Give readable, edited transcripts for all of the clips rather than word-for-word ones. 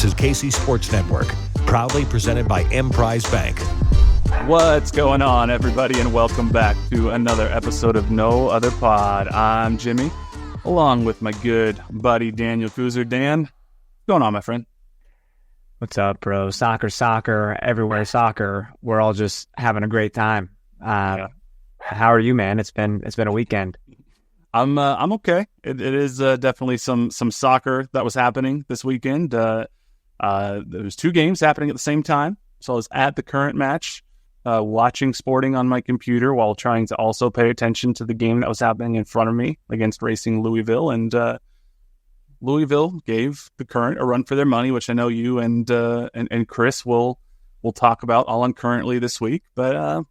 is KC Sports Network, proudly presented by Emprise Bank. What's going on, everybody, and welcome back to another episode of No Other Pod. I'm Jimmy, along with my good buddy Daniel Kooser. Dan, what's going on, my friend? What's up, bro? Soccer, everywhere soccer. We're all just having a great time. How are you, man? It's been a weekend. I'm okay. It is definitely some soccer that was happening this weekend. There was two games happening at the same time. So I was at the current match, watching sporting on my computer while trying to also pay attention to the game that was happening in front of me against Racing Louisville. And Louisville gave the Current a run for their money, which I know you and Chris will talk about all on Currently this week. But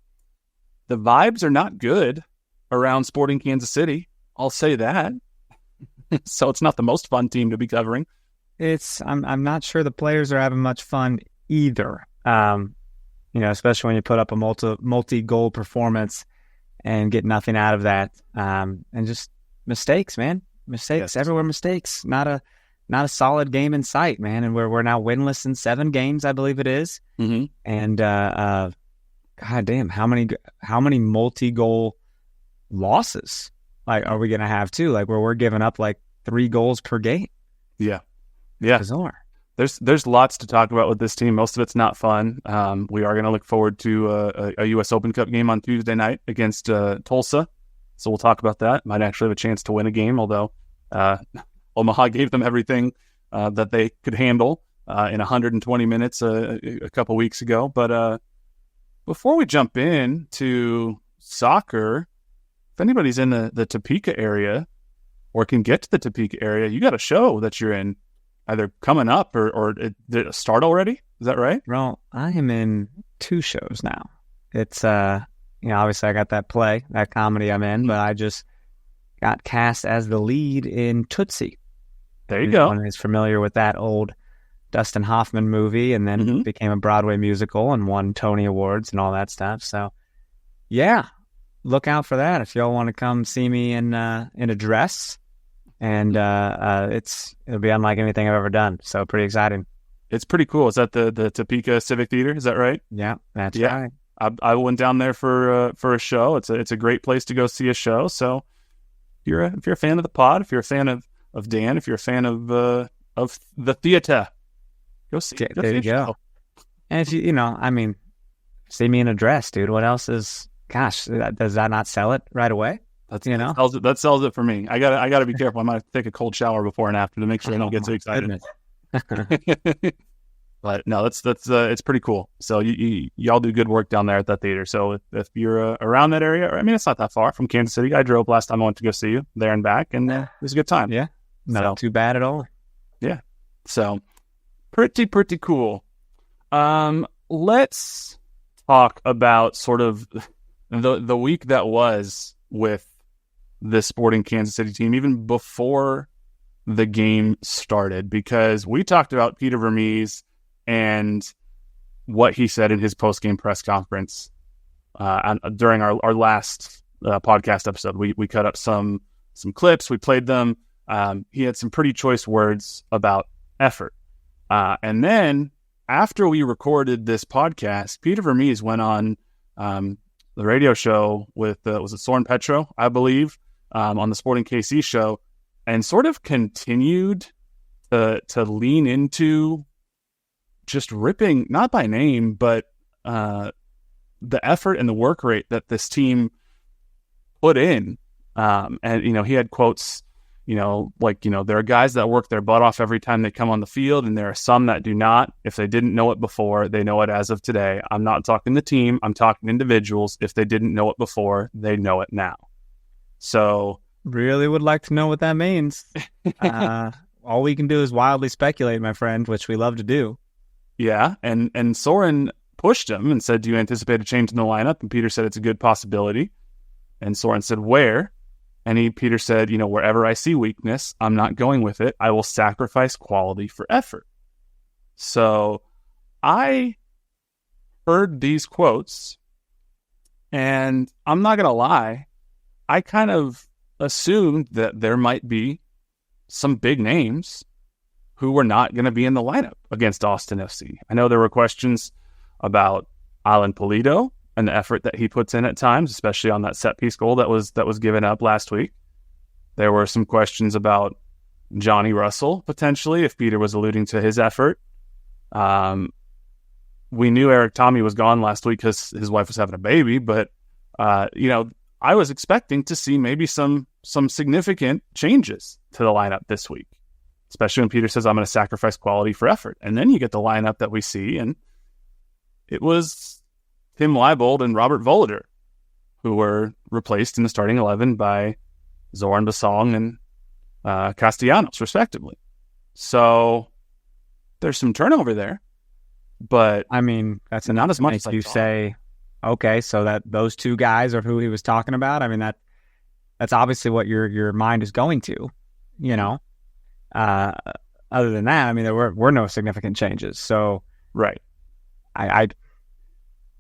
the vibes are not good around Sporting Kansas City. I'll say that. So it's not the most fun team to be covering. I'm not sure the players are having much fun either. Especially when you put up a multi-goal performance and get nothing out of that. And just mistakes, man. Mistakes. Yes. Everywhere mistakes. Not a solid game in sight, man. And we're now winless in 7 games, I believe it is. Mm-hmm. And God damn, how many multi-goal losses are we gonna have too? Where we're giving up 3 goals per game. Yeah. Bizarre. There's lots to talk about with this team. Most of it's not fun. We are going to look forward to a U.S. Open Cup game on Tuesday night against Tulsa. So we'll talk about that. Might actually have a chance to win a game, although Omaha gave them everything that they could handle in 120 minutes a couple weeks ago. But before we jump in to soccer, if anybody's in the Topeka area or can get to the Topeka area, you got a show that you're in either coming up or did it start already? Is that right? Well, I am in 2 shows now. It's, obviously I got that play, that comedy I'm in, but I just got cast as the lead in Tootsie. There you go. Anyone who's familiar with that old Dustin Hoffman movie, and then became a Broadway musical and won Tony Awards and all that stuff. So, yeah, look out for that if y'all want to come see me in a dress. And it'll be unlike anything I've ever done. So pretty exciting. It's pretty cool. Is that the Topeka Civic Theater? Is that right? Yeah, that's right. I went down there for a show. It's a great place to go see a show. So if you're a fan of the pod, if you're a fan of Dan, if you're a fan of the theater, go see. There you go. And if you see me in a dress, dude. What else is? Gosh, does that not sell it right away? That sells it for me. I gotta be careful. I might take a cold shower before and after to make sure I don't get too excited. But no, that's it's pretty cool. So y'all do good work down there at that theater. So if you're around that area, it's not that far from Kansas City. I drove last time I went to go see you there and back, and it was a good time. Yeah, not too bad at all. Yeah, so pretty cool. Let's talk about sort of the week that was with this Sporting Kansas City team, even before the game started, because we talked about Peter Vermes and what he said in his post-game press conference during our last podcast episode. We cut up some clips, we played them. He had some pretty choice words about effort. And then after we recorded this podcast, Peter Vermes went on the radio show with, was it Soren Petro, I believe, on the Sporting KC show, and sort of continued to lean into just ripping, not by name, but the effort and the work rate that this team put in. And, he had quotes, there are guys that work their butt off every time they come on the field, and there are some that do not. If they didn't know it before, they know it as of today. I'm not talking the team. I'm talking individuals. If they didn't know it before, they know it now. So really would like to know what that means. All we can do is wildly speculate, my friend, which we love to do. Yeah, and Soren pushed him and said, do you anticipate a change in the lineup? And Peter said it's a good possibility. And Soren said, where? And Peter said, wherever I see weakness, I'm not going with it. I will sacrifice quality for effort. So I heard these quotes, and I'm not going to lie, I kind of assumed that there might be some big names who were not going to be in the lineup against Austin FC. I know there were questions about Alan Pulido and the effort that he puts in at times, especially on that set piece goal that was given up last week. There were some questions about Johnny Russell, potentially, if Peter was alluding to his effort. We knew Eric Tommy was gone last week because his wife was having a baby, but, I was expecting to see maybe some significant changes to the lineup this week, especially when Peter says, I'm going to sacrifice quality for effort. And then you get the lineup that we see, and it was Tim Leibold and Robert Voloder who were replaced in the starting 11 by Zoran Basong and Castellanos, respectively. So there's some turnover there, but I mean, that's not as much as you say. Okay, so that those two guys are who he was talking about. I mean, that's obviously what your mind is going to, Other than that, I mean, there were no significant changes. So right, I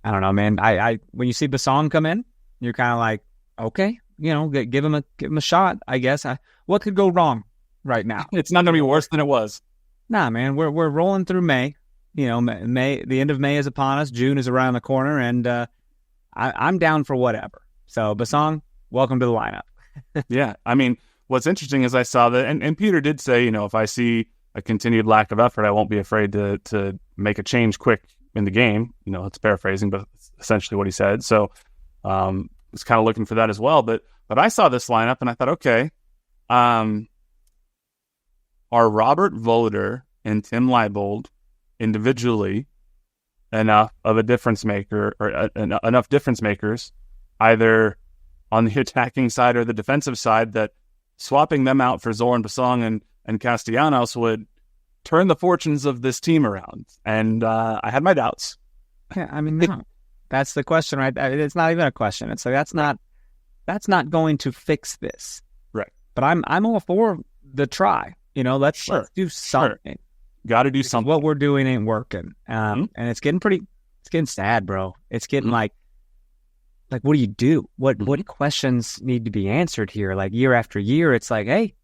don't know, man. I when you see Basong come in, you're kind of like, okay, give him a shot, I guess. What could go wrong right now? It's not going to be worse than it was. Nah, man, we're rolling through May. May, the end of May is upon us. June is around the corner, and I'm down for whatever. So, Basong, welcome to the lineup. Yeah, I mean, what's interesting is I saw that, and Peter did say, if I see a continued lack of effort, I won't be afraid to make a change quick in the game. It's paraphrasing, but it's essentially what he said. So, was kind of looking for that as well. But I saw this lineup, and I thought, okay, are Robert Voloder and Tim Leibold individually enough of a difference maker, or enough difference makers, either on the attacking side or the defensive side, that swapping them out for Zoran Basong and Castellanos would turn the fortunes of this team around? And I had my doubts. Yeah, I mean, no. That's the question, right? It's not even a question. It's like that's not going to fix this, right? But I'm all for the try. Let's do something. Sure. Got to do something. What we're doing ain't working, and it's getting sad, bro. It's getting like what do you do? What questions need to be answered here? Like year after year, it's like, hey,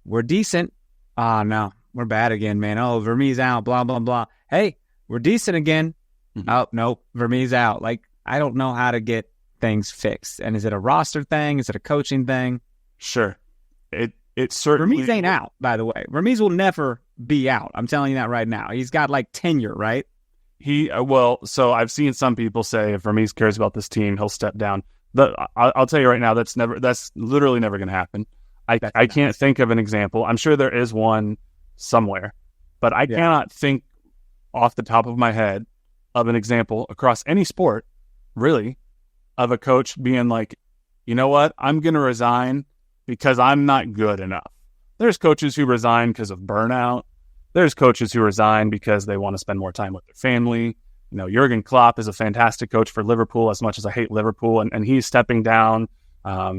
we're decent. Oh no, we're bad again, man. Oh, Vermes out. Blah blah blah. Hey, we're decent again. Oh no, Vermes out. Like, I don't know how to get things fixed. And is it a roster thing? Is it a coaching thing? Sure. It certainly... Vermes ain't out, by the way. Vermes will never be out. I'm telling you that right now. He's got tenure, right? So I've seen some people say if Vermes cares about this team, he'll step down. I'll tell you right now, that's literally never going to happen. I can't think of an example. I'm sure there is one somewhere, but I cannot think off the top of my head of an example across any sport, really, of a coach being like, you know what, I'm going to resign because I'm not good enough. There's coaches who resign because of burnout. There's coaches who resign because they want to spend more time with their family. Jurgen Klopp is a fantastic coach for Liverpool, as much as I hate Liverpool, and he's stepping down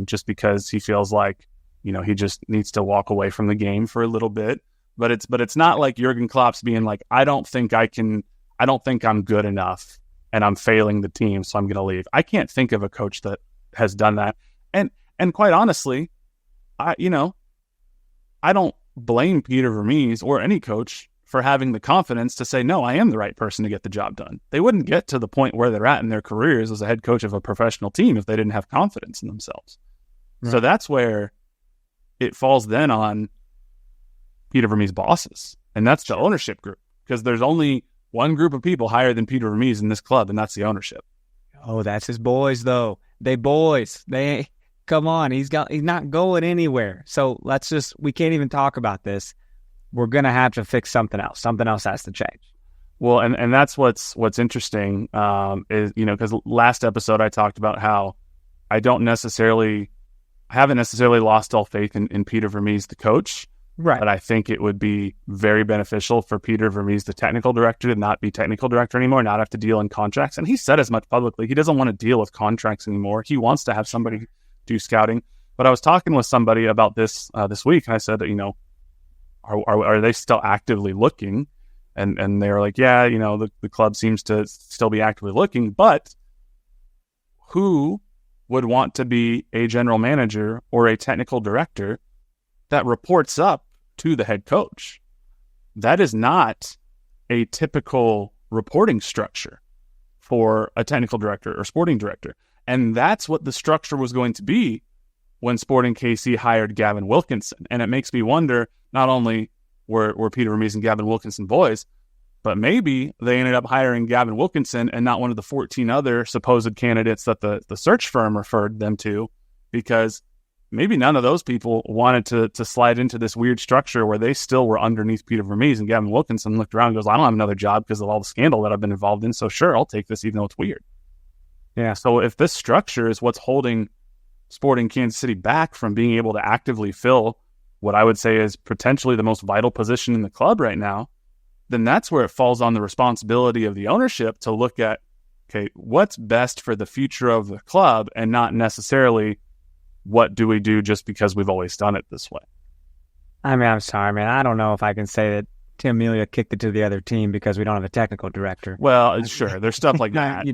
just because he feels like, he just needs to walk away from the game for a little bit. But it's not like Jurgen Klopp's being like, I don't think I'm good enough and I'm failing the team, so I'm going to leave. I can't think of a coach that has done that. And quite honestly, I don't blame Peter Vermes or any coach for having the confidence to say, no, I am the right person to get the job done. They wouldn't get to the point where they're at in their careers as a head coach of a professional team if they didn't have confidence in themselves. Right. So that's where it falls then on Peter Vermes' bosses, and that's the ownership group, because there's only one group of people higher than Peter Vermes in this club, and that's the ownership. Oh, that's his boys, though. They come on. He's not going anywhere. So we can't even talk about this. We're going to have to fix something else. Something else has to change. Well, and that's what's interesting, is, because last episode I talked about how I haven't necessarily lost all faith in Peter Vermes, the coach. Right. But I think it would be very beneficial for Peter Vermes, the technical director, to not be technical director anymore, not have to deal in contracts. And he said as much publicly. He doesn't want to deal with contracts anymore. He wants to have somebody do scouting. But I was talking with somebody about this week, and I said that, are they still actively looking? And they were like, yeah, the club seems to still be actively looking, but who would want to be a general manager or a technical director that reports up to the head coach? that is not a typical reporting structure for a technical director or sporting director. And that's what the structure was going to be when Sporting KC hired Gavin Wilkinson. And it makes me wonder, not only were Peter Vermes and Gavin Wilkinson boys, but maybe they ended up hiring Gavin Wilkinson and not one of the 14 other supposed candidates that the search firm referred them to, because maybe none of those people wanted to slide into this weird structure where they still were underneath Peter Vermes, and Gavin Wilkinson looked around and goes, I don't have another job because of all the scandal that I've been involved in, so sure, I'll take this even though it's weird. Yeah. So if this structure is what's holding Sporting Kansas City back from being able to actively fill what I would say is potentially the most vital position in the club right now, then that's where it falls on the responsibility of the ownership to look at, okay, what's best for the future of the club, and not necessarily what do we do just because we've always done it this way. I mean, I'm sorry, man. I don't know if I can say that Tim Melia kicked it to the other team because we don't have a technical director. Well, sure, there's stuff like that.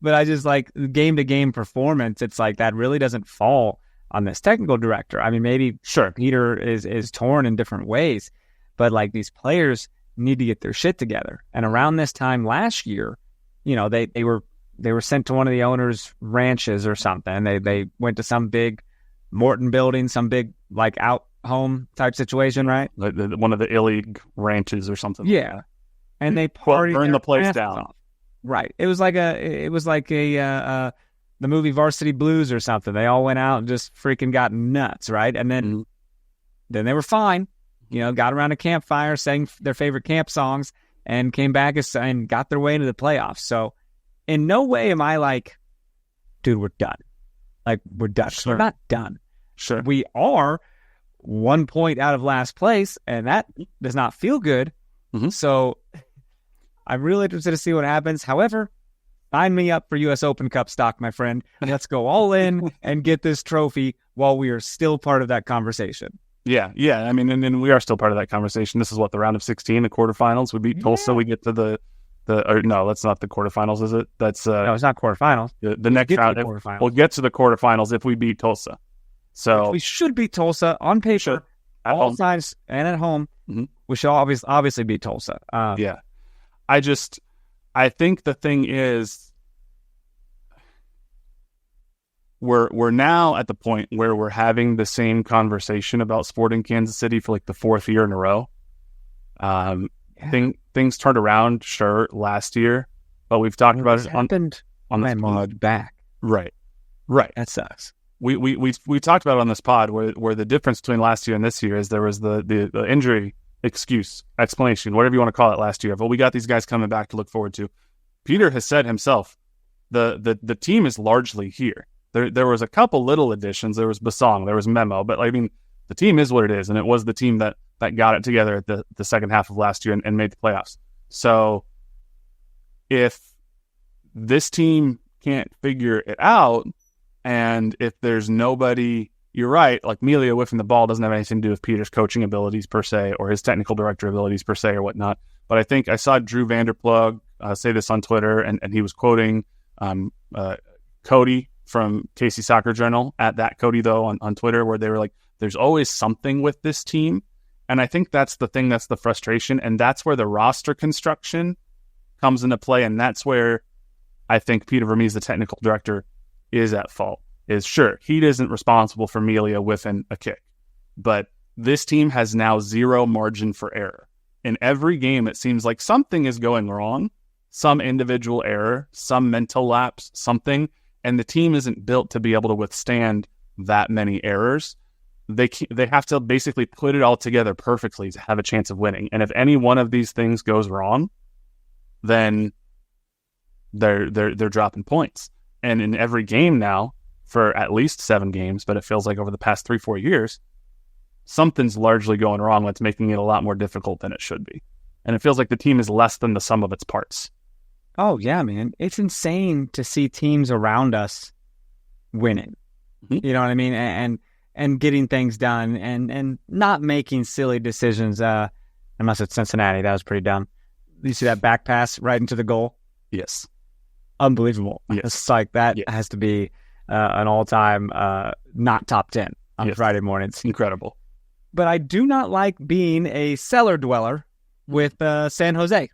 But I just like game-to-game performance. It's like that really doesn't fall on this technical director. I mean, maybe Sure, Peter is torn in different ways, but like these players need to get their shit together. And around this time last year, they were sent to one of the owners' ranches or something. They went to some big Morton building, some big like out home type situation, right? like one of the illegal ranches or something. Yeah, and they partied, burn the place asses down. off. Right. It was like the movie Varsity Blues or something. They all went out and just freaking got nuts, right? And then they were fine. Got around a campfire, sang their favorite camp songs, and came back and got their way into the playoffs. So in no way am I like, dude, we're done. Like, we're done. Sure. We're not done. Sure. We are 1 point out of last place, and that does not feel good. Mm-hmm. So I'm really interested to see what happens. However, sign me up for U.S. Open Cup stock, my friend. Let's go all in and get this trophy while we are still part of that conversation. Yeah. I mean, and we are still part of that conversation. This is what, the round of 16, the quarterfinals. We beat Tulsa. We get to no, that's not the quarterfinals, is it? That's no, it's not quarterfinals. The next round. We'll get to the quarterfinals if we beat Tulsa. So we should beat Tulsa on paper, all times, and at home. Mm-hmm. We should obviously beat Tulsa. Yeah. I think the thing is, we're now at the point where we're having the same conversation about Sporting Kansas City for like the fourth year in a row. Things turned around, sure, last year, but we've talked about it on this pod. Back. Right. That sucks. We talked about it on this pod where the difference between last year and this year is there was the injury explanation, whatever you want to call it last year. But we got these guys coming back to look forward to. Peter has said himself, the team is largely here. There was a couple little additions. There was Basong, there was Memo, but I mean, the team is what it is, and it was the team that got it together at the second half of last year and made the playoffs. So if this team can't figure it out, and if there's nobody, you're right, like Melia whiffing the ball doesn't have anything to do with Peter's coaching abilities per se, or his technical director abilities per se, or whatnot. But I think I saw Drew Vanderplug say this on Twitter, and he was quoting Cody from KC Soccer Journal, at that Cody though, on Twitter, where they were like, there's always something with this team. And I think that's the thing, that's the frustration, and that's where the roster construction comes into play, and that's where I think Peter Vermes, the technical director, is at fault. Is sure, he isn't responsible for Melia whiffing a kick, but this team has now zero margin for error. In every game, it seems like something is going wrong, some individual error, some mental lapse, something, and the team isn't built to be able to withstand that many errors. They have to basically put it all together perfectly to have a chance of winning. And if any one of these things goes wrong, then they're dropping points. And in every game now, for at least 7 games, but it feels like over the past 3-4 years, something's largely going wrong that's making it a lot more difficult than it should be. And it feels like the team is less than the sum of its parts. Oh, yeah, man. It's insane to see teams around us winning. Mm-hmm. You know what I mean? And getting things done and not making silly decisions. Unless it's Cincinnati. That was pretty dumb. You see that back pass right into the goal? Yes. Unbelievable. Yes. It's like that has to be an all-time not top 10 on Friday mornings. Incredible. But I do not like being a cellar dweller with San Jose.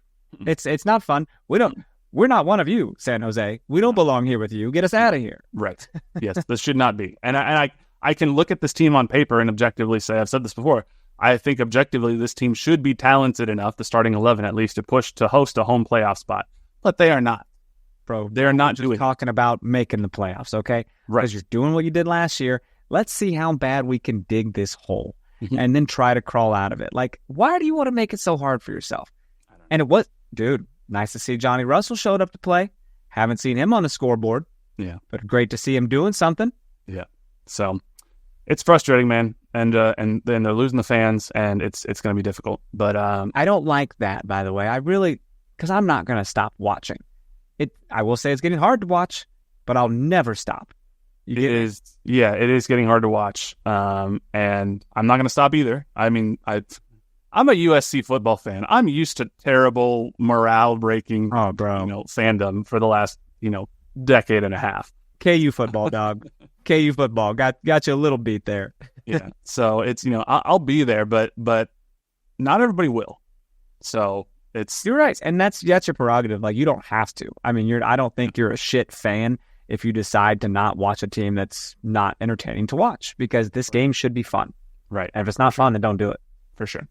It's not fun. We're not one of you, San Jose. We don't belong here with you. Get us out of here. Right. Yes, this should not be. And I can look at this team on paper and objectively say, I've said this before, I think objectively this team should be talented enough, the starting 11 at least, to push to host a home playoff spot. But they are not. Bro, they're not just talking about making the playoffs, okay? Right. Because you're doing what you did last year. Let's see how bad we can dig this hole and then try to crawl out of it. Like, why do you want to make it so hard for yourself? And it was, dude, nice to see Johnny Russell showed up to play. Haven't seen him on the scoreboard. Yeah. But great to see him doing something. Yeah. So it's frustrating, man. And then they're losing the fans, and it's going to be difficult. But I don't like that, by the way. Because I'm not going to stop watching. I will say it's getting hard to watch, but I'll never stop. It is getting hard to watch. And I'm not going to stop either. I mean, I'm a USC football fan. I'm used to terrible morale-breaking, fandom for the last, decade and a half. KU football, dog. KU football got you a little beat there. Yeah. So it's I'll be there, but not everybody will. So you're right, and that's your prerogative. Like, you don't have to. I mean, I don't think you're a shit fan if you decide to not watch a team that's not entertaining to watch, because this game should be fun. Right. And if it's not fun, then don't do it. For sure.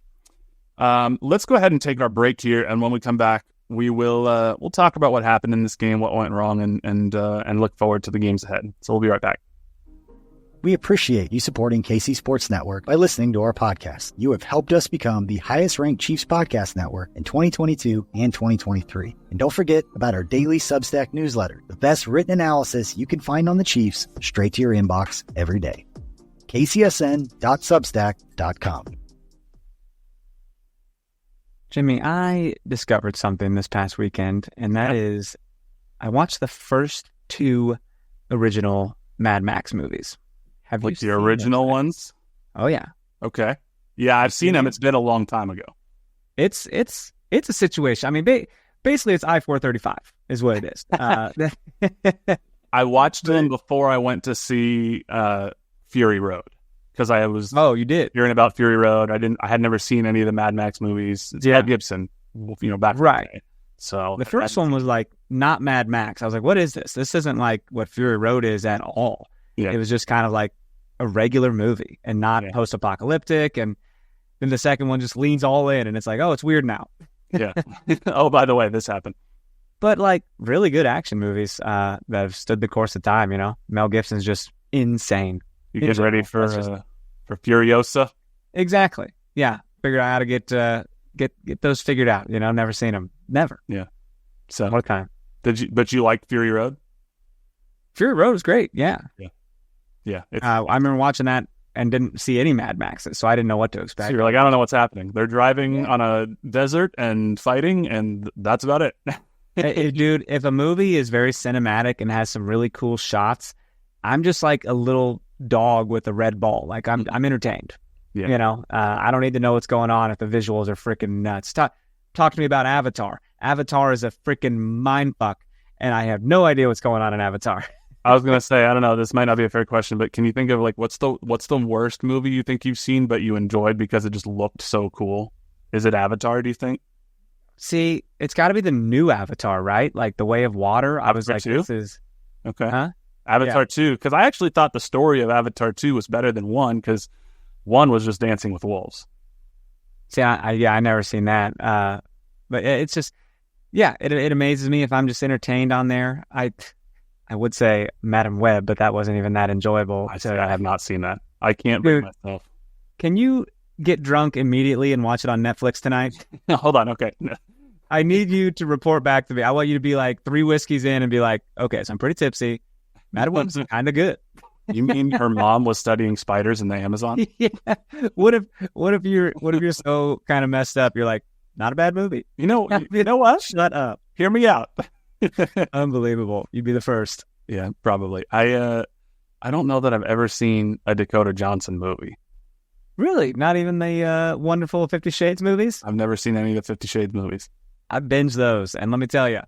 Let's go ahead and take our break here, and when we come back, we'll talk about what happened in this game, what went wrong, and look forward to the games ahead. So we'll be right back. We appreciate you supporting KC Sports Network by listening to our podcast. You have helped us become the highest-ranked Chiefs podcast network in 2022 and 2023. And don't forget about our daily Substack newsletter, the best written analysis you can find on the Chiefs straight to your inbox every day. kcsn.substack.com. Jimmy, I discovered something this past weekend, and that is I watched the first 2 original Mad Max movies. Have you seen the original ones? Oh, yeah. Okay. Yeah, I've seen them. It's been a long time ago. It's a situation. I mean, basically, it's I-435 is what it is. I watched them before I went to see Fury Road, because I was you did hearing about Fury Road. I had never seen any of the Mad Max movies. It's Mel Gibson, back right. in the day. So the first one was like not Mad Max. I was like, what is this? This isn't like what Fury Road is at all. Yeah. It was just kind of like a regular movie and not post-apocalyptic. And then the second one just leans all in, and it's like, oh, it's weird now. Yeah. Oh, by the way, this happened. But like really good action movies that have stood the course of time. Mel Gibson's just insane. You get ready for Furiosa? Exactly. Yeah. Figured out how to get those figured out. Never seen them. Never. Yeah. So what time? But you liked Fury Road? Fury Road was great. Yeah. Yeah. Yeah. I remember watching that and didn't see any Mad Maxes, so I didn't know what to expect. So you're like, I don't know what's happening. They're driving on a desert and fighting, and that's about it. Dude, if a movie is very cinematic and has some really cool shots, I'm just like a little dog with a red ball. Like I'm entertained. Yeah. I don't need to know what's going on if the visuals are freaking nuts. Talk to me about Avatar. Avatar is a freaking mind fuck, and I have no idea what's going on in Avatar. I was gonna say, I don't know. This might not be a fair question, but can you think of like what's the worst movie you think you've seen but you enjoyed because it just looked so cool? Is it Avatar? Do you think? See, it's got to be the new Avatar, right? Like The Way of Water. I was like, 2? This is okay. Huh? Avatar 2, because I actually thought the story of Avatar 2 was better than 1, because 1 was just dancing with wolves. See, I never seen that. But it's just, it amazes me if I'm just entertained on there. I would say Madam Web, but that wasn't even that enjoyable. I have not seen that. I can't bring myself. Can you get drunk immediately and watch it on Netflix tonight? Hold on. Okay. I need you to report back to me. I want you to be like 3 whiskeys in and be like, okay, so I'm pretty tipsy. Madam Web's kind of good. You mean her mom was studying spiders in the Amazon? Yeah. What if you're so kind of messed up? You're like, not a bad movie. You know what? Shut up. Hear me out. Unbelievable. You'd be the first. Yeah, probably. I don't know that I've ever seen a Dakota Johnson movie. Really? Not even the wonderful 50 Shades movies? I've never seen any of the 50 Shades movies. I binged those, and let me tell you,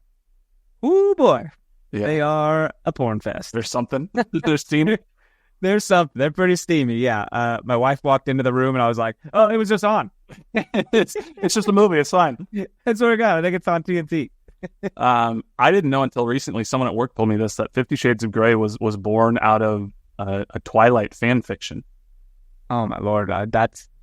ooh boy, they are a porn fest. There's something. There's scenery. There's some. They're pretty steamy. Yeah. My wife walked into the room and I was like, "Oh, it was just on." It's just a movie. It's fine. That's what I got. I think it's on TNT. I didn't know until recently. Someone at work told me this, that 50 Shades of Grey was born out of a Twilight fan fiction. Oh my Lord,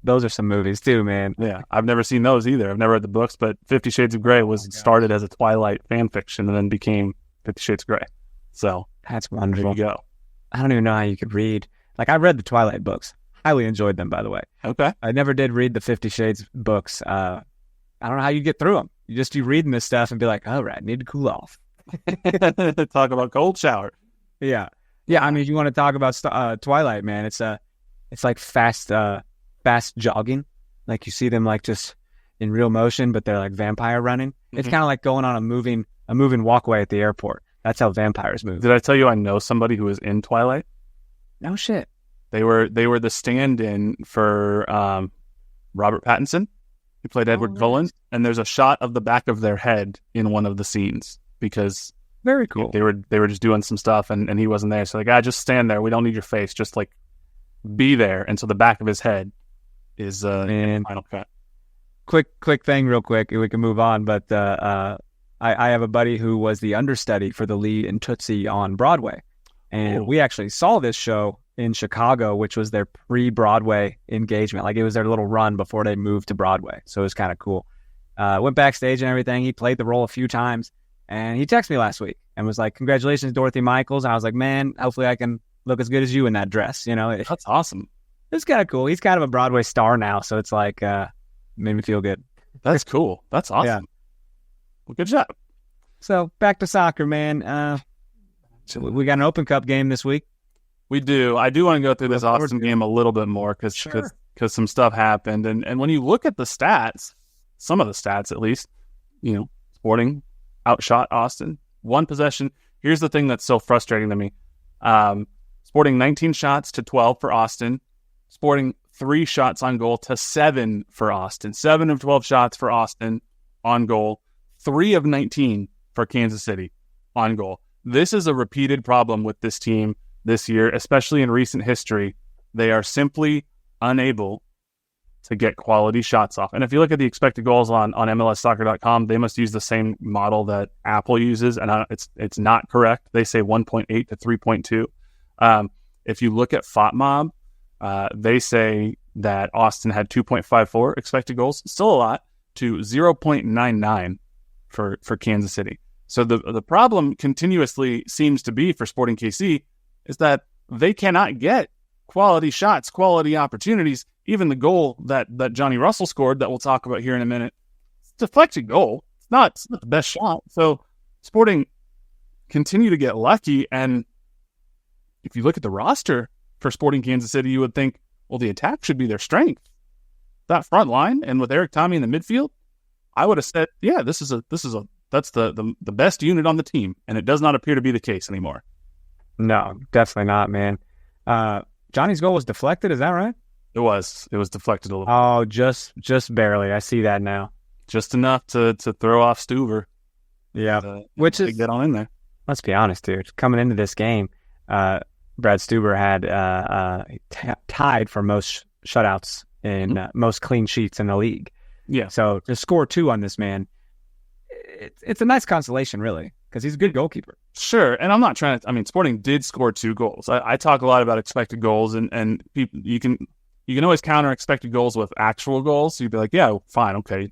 those are some movies too, man. Yeah, I've never seen those either. I've never read the books, but 50 Shades of Grey was started as a Twilight fan fiction and then became 50 Shades of Grey. So that's wonderful. There you go. I don't even know how you could read. Like, I read the Twilight books. Highly enjoyed them, by the way. Okay. I never did read the 50 Shades books. I don't know how you get through them. You reading this stuff and be like, all right, need to cool off. Talk about cold shower. Yeah. Yeah, I mean, if you want to talk about Twilight, man, it's like fast jogging. Like, you see them like just in real motion, but they're like vampire running. Mm-hmm. It's kind of like going on a moving walkway at the airport. That's how vampires move. Did I tell you I know somebody who was in Twilight? No shit. They were the stand-in for Robert Pattinson. He played Edward Cullen, and there's a shot of the back of their head in one of the scenes because very cool. They were just doing some stuff, and he wasn't there. So like, just stand there. We don't need your face. Just like be there. And so the back of his head is in the final cut. Quick thing, real quick. We can move on, but I have a buddy who was the understudy for the lead in Tootsie on Broadway. And we actually saw this show in Chicago, which was their pre-Broadway engagement. Like, it was their little run before they moved to Broadway. So it was kind of cool. Went backstage and everything. He played the role a few times. And he texted me last week and was like, "Congratulations, Dorothy Michaels." And I was like, "Man, hopefully I can look as good as you in that dress." You know, that's awesome. It's kind of cool. He's kind of a Broadway star now. So it's like, made me feel good. That's cool. That's awesome. Yeah. Well, good job. So back to soccer, man. So we got an Open Cup game this week. We do. I do want to go through this Austin game a little bit more because some stuff happened. And when you look at the stats, some of the stats at least, you know, Sporting outshot Austin. One possession. Here's the thing that's so frustrating to me. Sporting 19 shots to 12 for Austin. Sporting 3 shots on goal to 7 for Austin. 7 of 12 shots for Austin on goal. 3 of 19 for Kansas City on goal. This is a repeated problem with this team this year, especially in recent history. They are simply unable to get quality shots off. And if you look at the expected goals on MLSsoccer.com, they must use the same model that Apple uses, and it's not correct. They say 1.8 to 3.2. If you look at FOTMob, they say that Austin had 2.54 expected goals, still a lot, to 0.99 for Kansas City. So the problem continuously seems to be for Sporting KC is that they cannot get quality shots, quality opportunities. Even the goal that Johnny Russell scored that we'll talk about here in a minute, it's a deflected goal. It's not the best shot. So Sporting continue to get lucky. And if you look at the roster for Sporting Kansas City, you would think, well, the attack should be their strength. That front line, and with Eric Tommy in the midfield, I would have said, yeah, that's the best unit on the team. And it does not appear to be the case anymore. No, definitely not, man. Johnny's goal was deflected. Is that right? It was deflected a little. Oh, just barely. I see that now. Just enough to throw off Stuver. Yeah, which is get on in there. Let's be honest, dude. Coming into this game, Brad Stuber had tied for most shutouts and most clean sheets in the league. Yeah. So to score 2 on this man, it's a nice consolation, really, because he's a good goalkeeper. Sure, and I'm not trying to. I mean, Sporting did score 2 goals. I talk a lot about expected goals, and people you can always counter expected goals with actual goals. So you'd be like, yeah, fine, okay,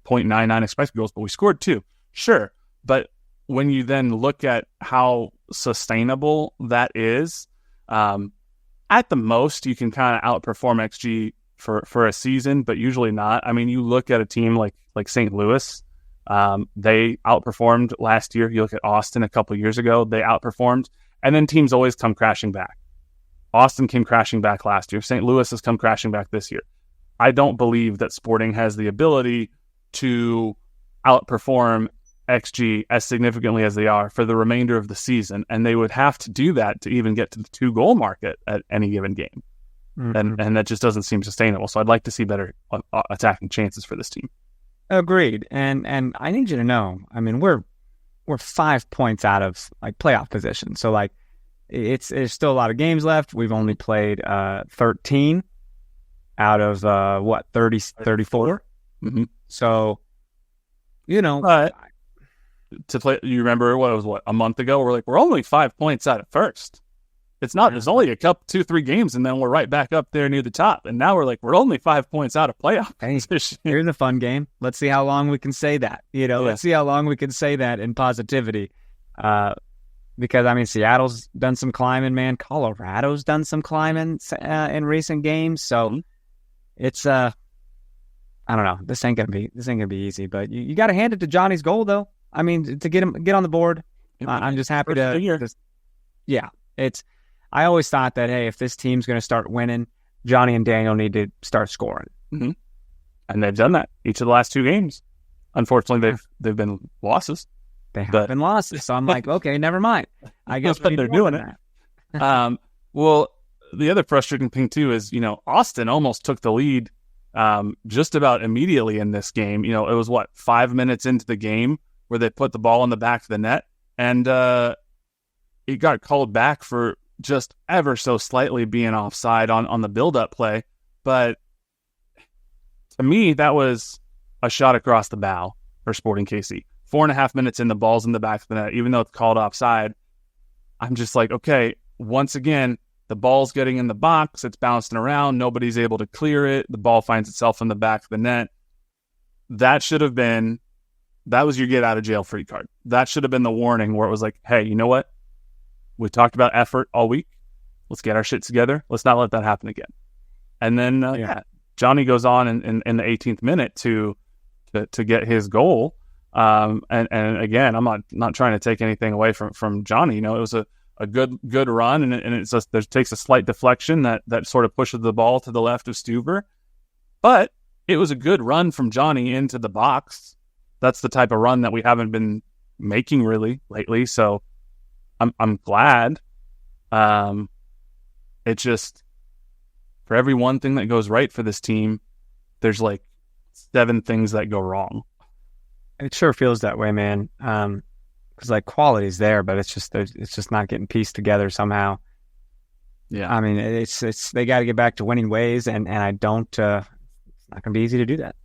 0.99 expected goals, but we scored 2. Sure, but when you then look at how sustainable that is, at the most you can kind of outperform XG for a season, but usually not. I mean, you look at a team like St. Louis. They outperformed last year. You look at Austin a couple years ago, they outperformed, and then teams always come crashing back. Austin came crashing back last year. St. Louis has come crashing back this year. I don't believe that Sporting has the ability to outperform XG as significantly as they are for the remainder of the season, and they would have to do that to even get to the 2-goal market at any given game. Mm-hmm. And that just doesn't seem sustainable. So I'd like to see better attacking chances for this team. Agreed. And I need you to know, I mean, we're 5 points out of like playoff position. So like there's still a lot of games left. We've only played 13 out of 34. Mm-hmm. So, to play, you remember a month ago? We're only 5 points out at first. It's not. There's only a couple, 2-3 games, and then we're right back up there near the top. And now we're only 5 points out of playoff position. Here's a fun game. Let's see how long we can say that. Let's see how long we can say that in positivity. Because Seattle's done some climbing, man. Colorado's done some climbing in recent games. So it's I don't know. This ain't gonna be easy. But you got to hand it to Johnny's goal, though. To get on the board. I'm just happy to. I always thought that, hey, if this team's going to start winning, Johnny and Daniel need to start scoring. Mm-hmm. And they've done that each of the last 2 games. Unfortunately, they've been losses. They have been losses. So I'm like, okay, never mind. I guess they're doing it. Well, the other frustrating thing, too, is, Austin almost took the lead just about immediately in this game. It was, 5 minutes into the game where they put the ball in the back of the net, and it got called back for just ever so slightly being offside on the build-up play. But to me, that was a shot across the bow for Sporting KC. 4.5 minutes in, the ball's in the back of the net, even though it's called offside. I'm just like, okay, once again, the ball's getting in the box, it's bouncing around, nobody's able to clear it, the ball finds itself in the back of the net. That was your get out of jail free card. That should have been the warning where it was like, hey, you know what? We talked about effort all week. Let's get our shit together. Let's not let that happen again. And then, Johnny goes on in the 18th minute to get his goal. And again, I'm not trying to take anything away from Johnny. It was a good run, and it takes a slight deflection that sort of pushes the ball to the left of Stuver. But it was a good run from Johnny into the box. That's the type of run that we haven't been making really lately. So I'm glad. It just, for every one thing that goes right for this team, there's 7 things that go wrong. It sure feels that way, man. Because quality's there, but it's just not getting pieced together somehow. Yeah, it's they got to get back to winning ways, and I don't. It's not going to be easy to do that.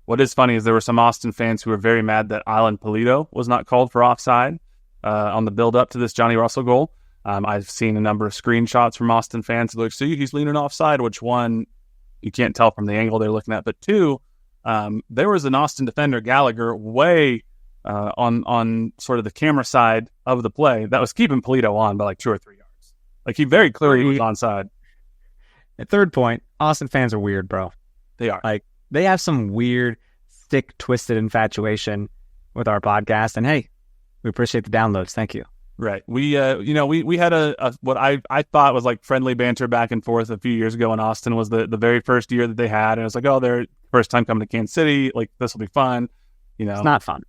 What is funny is there were some Austin fans who were very mad that Alan Polito was not called for offside on the build-up to this Johnny Russell goal. I've seen a number of screenshots from Austin fans. They're like, see, he's leaning offside, which one, you can't tell from the angle they're looking at. But 2, there was an Austin defender, Gallagher, way on sort of the camera side of the play that was keeping Polito on by 2 or 3 yards. He very clearly was onside. At third point, Austin fans are weird, bro. They are. They have some weird, stick twisted infatuation with our podcast, and hey, we appreciate the downloads. Thank you. Right. We had a what I thought was friendly banter back and forth a few years ago in Austin. Was the very first year that they had, and it was like, oh, they're first time coming to Kansas City. This will be fun. It's not fun.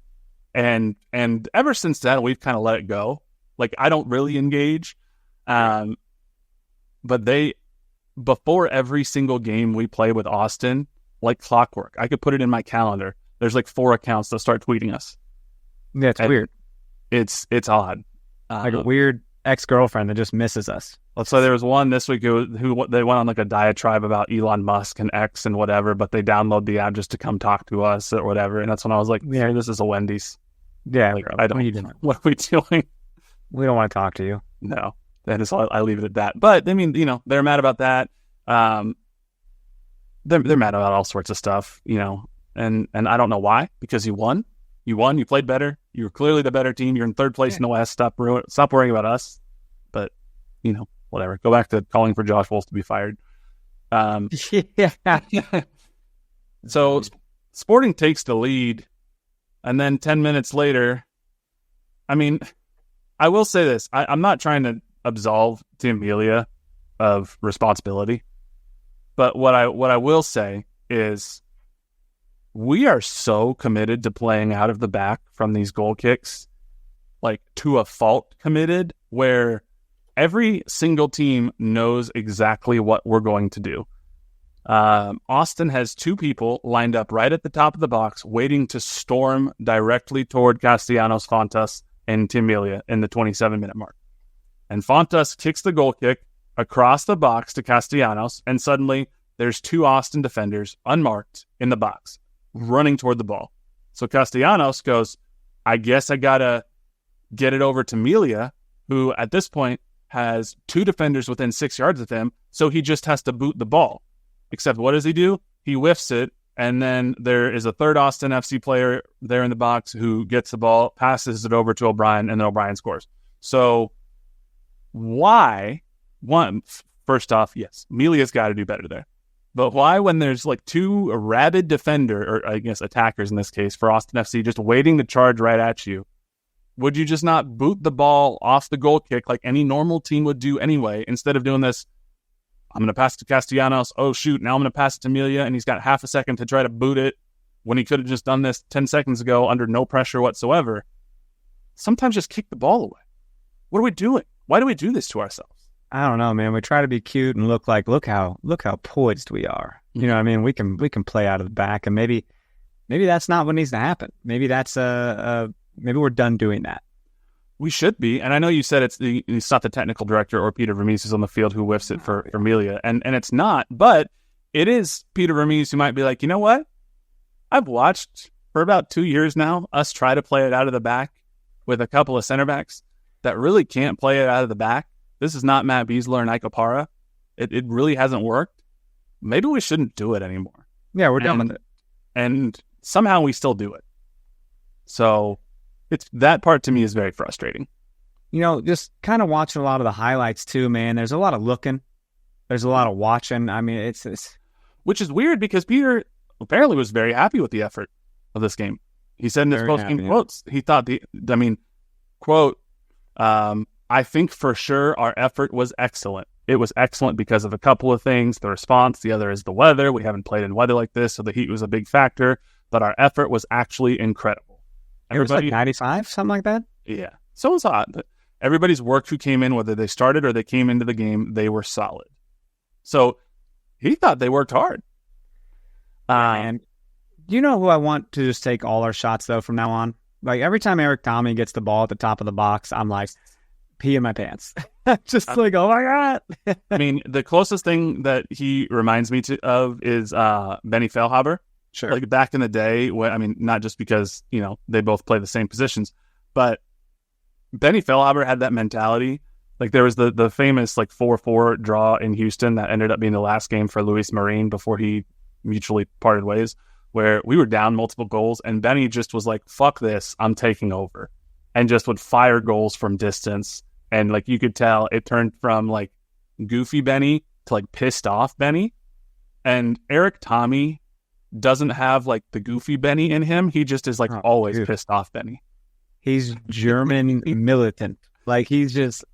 And ever since then, we've kind of let it go. I don't really engage. But before every single game we play with Austin, like clockwork, I could put it in my calendar. There's 4 accounts that start tweeting us. Yeah, it's weird. It's odd. A weird ex-girlfriend that just misses us. So there was one this week who they went on a diatribe about Elon Musk and X and whatever, but they download the app just to come talk to us or whatever. And that's when I was like, yeah, this is a Wendy's. Yeah, I don't. What are we doing? We don't want to talk to you. No, that is. I leave it at that. But they're mad about that. They're mad about all sorts of stuff. And I don't know why, because you won. You played better. You were clearly the better team. You're in third place in the West. Stop worrying about us. But, whatever. Go back to calling for Josh Wolf to be fired. So Sporting takes the lead, and then 10 minutes later, I will say this. I'm not trying to absolve Tim Melia of responsibility, but what I will say is we are so committed to playing out of the back from these goal kicks, to a fault committed, where every single team knows exactly what we're going to do. Austin has 2 people lined up right at the top of the box, waiting to storm directly toward Castellanos Fontas and Tim Melia in the 27-minute mark. And Fontas kicks the goal kick across the box to Castellanos, and suddenly there's two Austin defenders, unmarked, in the box, running toward the ball. So Castellanos goes, I guess I got to get it over to Melia, who at this point has two defenders within 6 yards of him, so he just has to boot the ball. Except what does he do? He whiffs it, and then there is a third Austin FC player there in the box who gets the ball, passes it over to O'Brien, and then O'Brien scores. So first off, yes, Melia's got to do better there. But why, when there's like two rabid defender, or I guess attackers in this case, for Austin FC just waiting to charge right at you, would you just not boot the ball off the goal kick like any normal team would do anyway, instead of doing this, I'm going to pass it to Castellanos, oh shoot, now I'm going to pass it to Melia, and he's got half a second to try to boot it when he could have just done this 10 seconds ago under no pressure whatsoever. Sometimes just kick the ball away. What are we doing? Why do we do this to ourselves? I don't know, man. We try to be cute and look how poised we are. You know what I mean? We can play out of the back, and maybe that's not what needs to happen. Maybe that's maybe we're done doing that. We should be. And I know you said it's not the technical director or Peter Vermes who's on the field who whiffs it for Melia, and it's not, but it is Peter Vermes who might be like, you know what? I've watched for about 2 years now us try to play it out of the back with a couple of center backs that really can't play it out of the back. This is not Matt Beasler and Ike Opara. It really hasn't worked. Maybe we shouldn't do it anymore. Yeah, we're done with it. And somehow we still do it. So it's that part to me is very frustrating. You know, just kind of watching a lot of the highlights too, man. There's a lot of looking. There's a lot of watching. I mean, it's which is weird because Peter apparently was very happy with the effort of this game. He said in his post-game quotes, he thought quote, I think for sure our effort was excellent. It was excellent because of a couple of things. The response, the other is the weather. We haven't played in weather like this, so the heat was a big factor. But our effort was actually incredible. It was like 95, something like that? Yeah. So it was hot. But everybody's worked who came in, whether they started or they came into the game, they were solid. So he thought they worked hard. And do you know who I want to just take all our shots, though, from now on? Like, every time Eric Tommy gets the ball at the top of the box, I'm like, pee in my pants. Just like, oh my God. I mean, the closest thing that he reminds me of is Benny Feilhaber. Sure. Like back in the day, not just because, they both play the same positions, but Benny Feilhaber had that mentality. Like there was the famous 4-4 draw in Houston that ended up being the last game for Luis Marin before he mutually parted ways, where we were down multiple goals and Benny just was like, fuck this, I'm taking over, and just would fire goals from distance. And you could tell it turned from goofy Benny to pissed off Benny. And Eric Tommy doesn't have the goofy Benny in him. He just is always pissed off Benny. He's German militant. He's just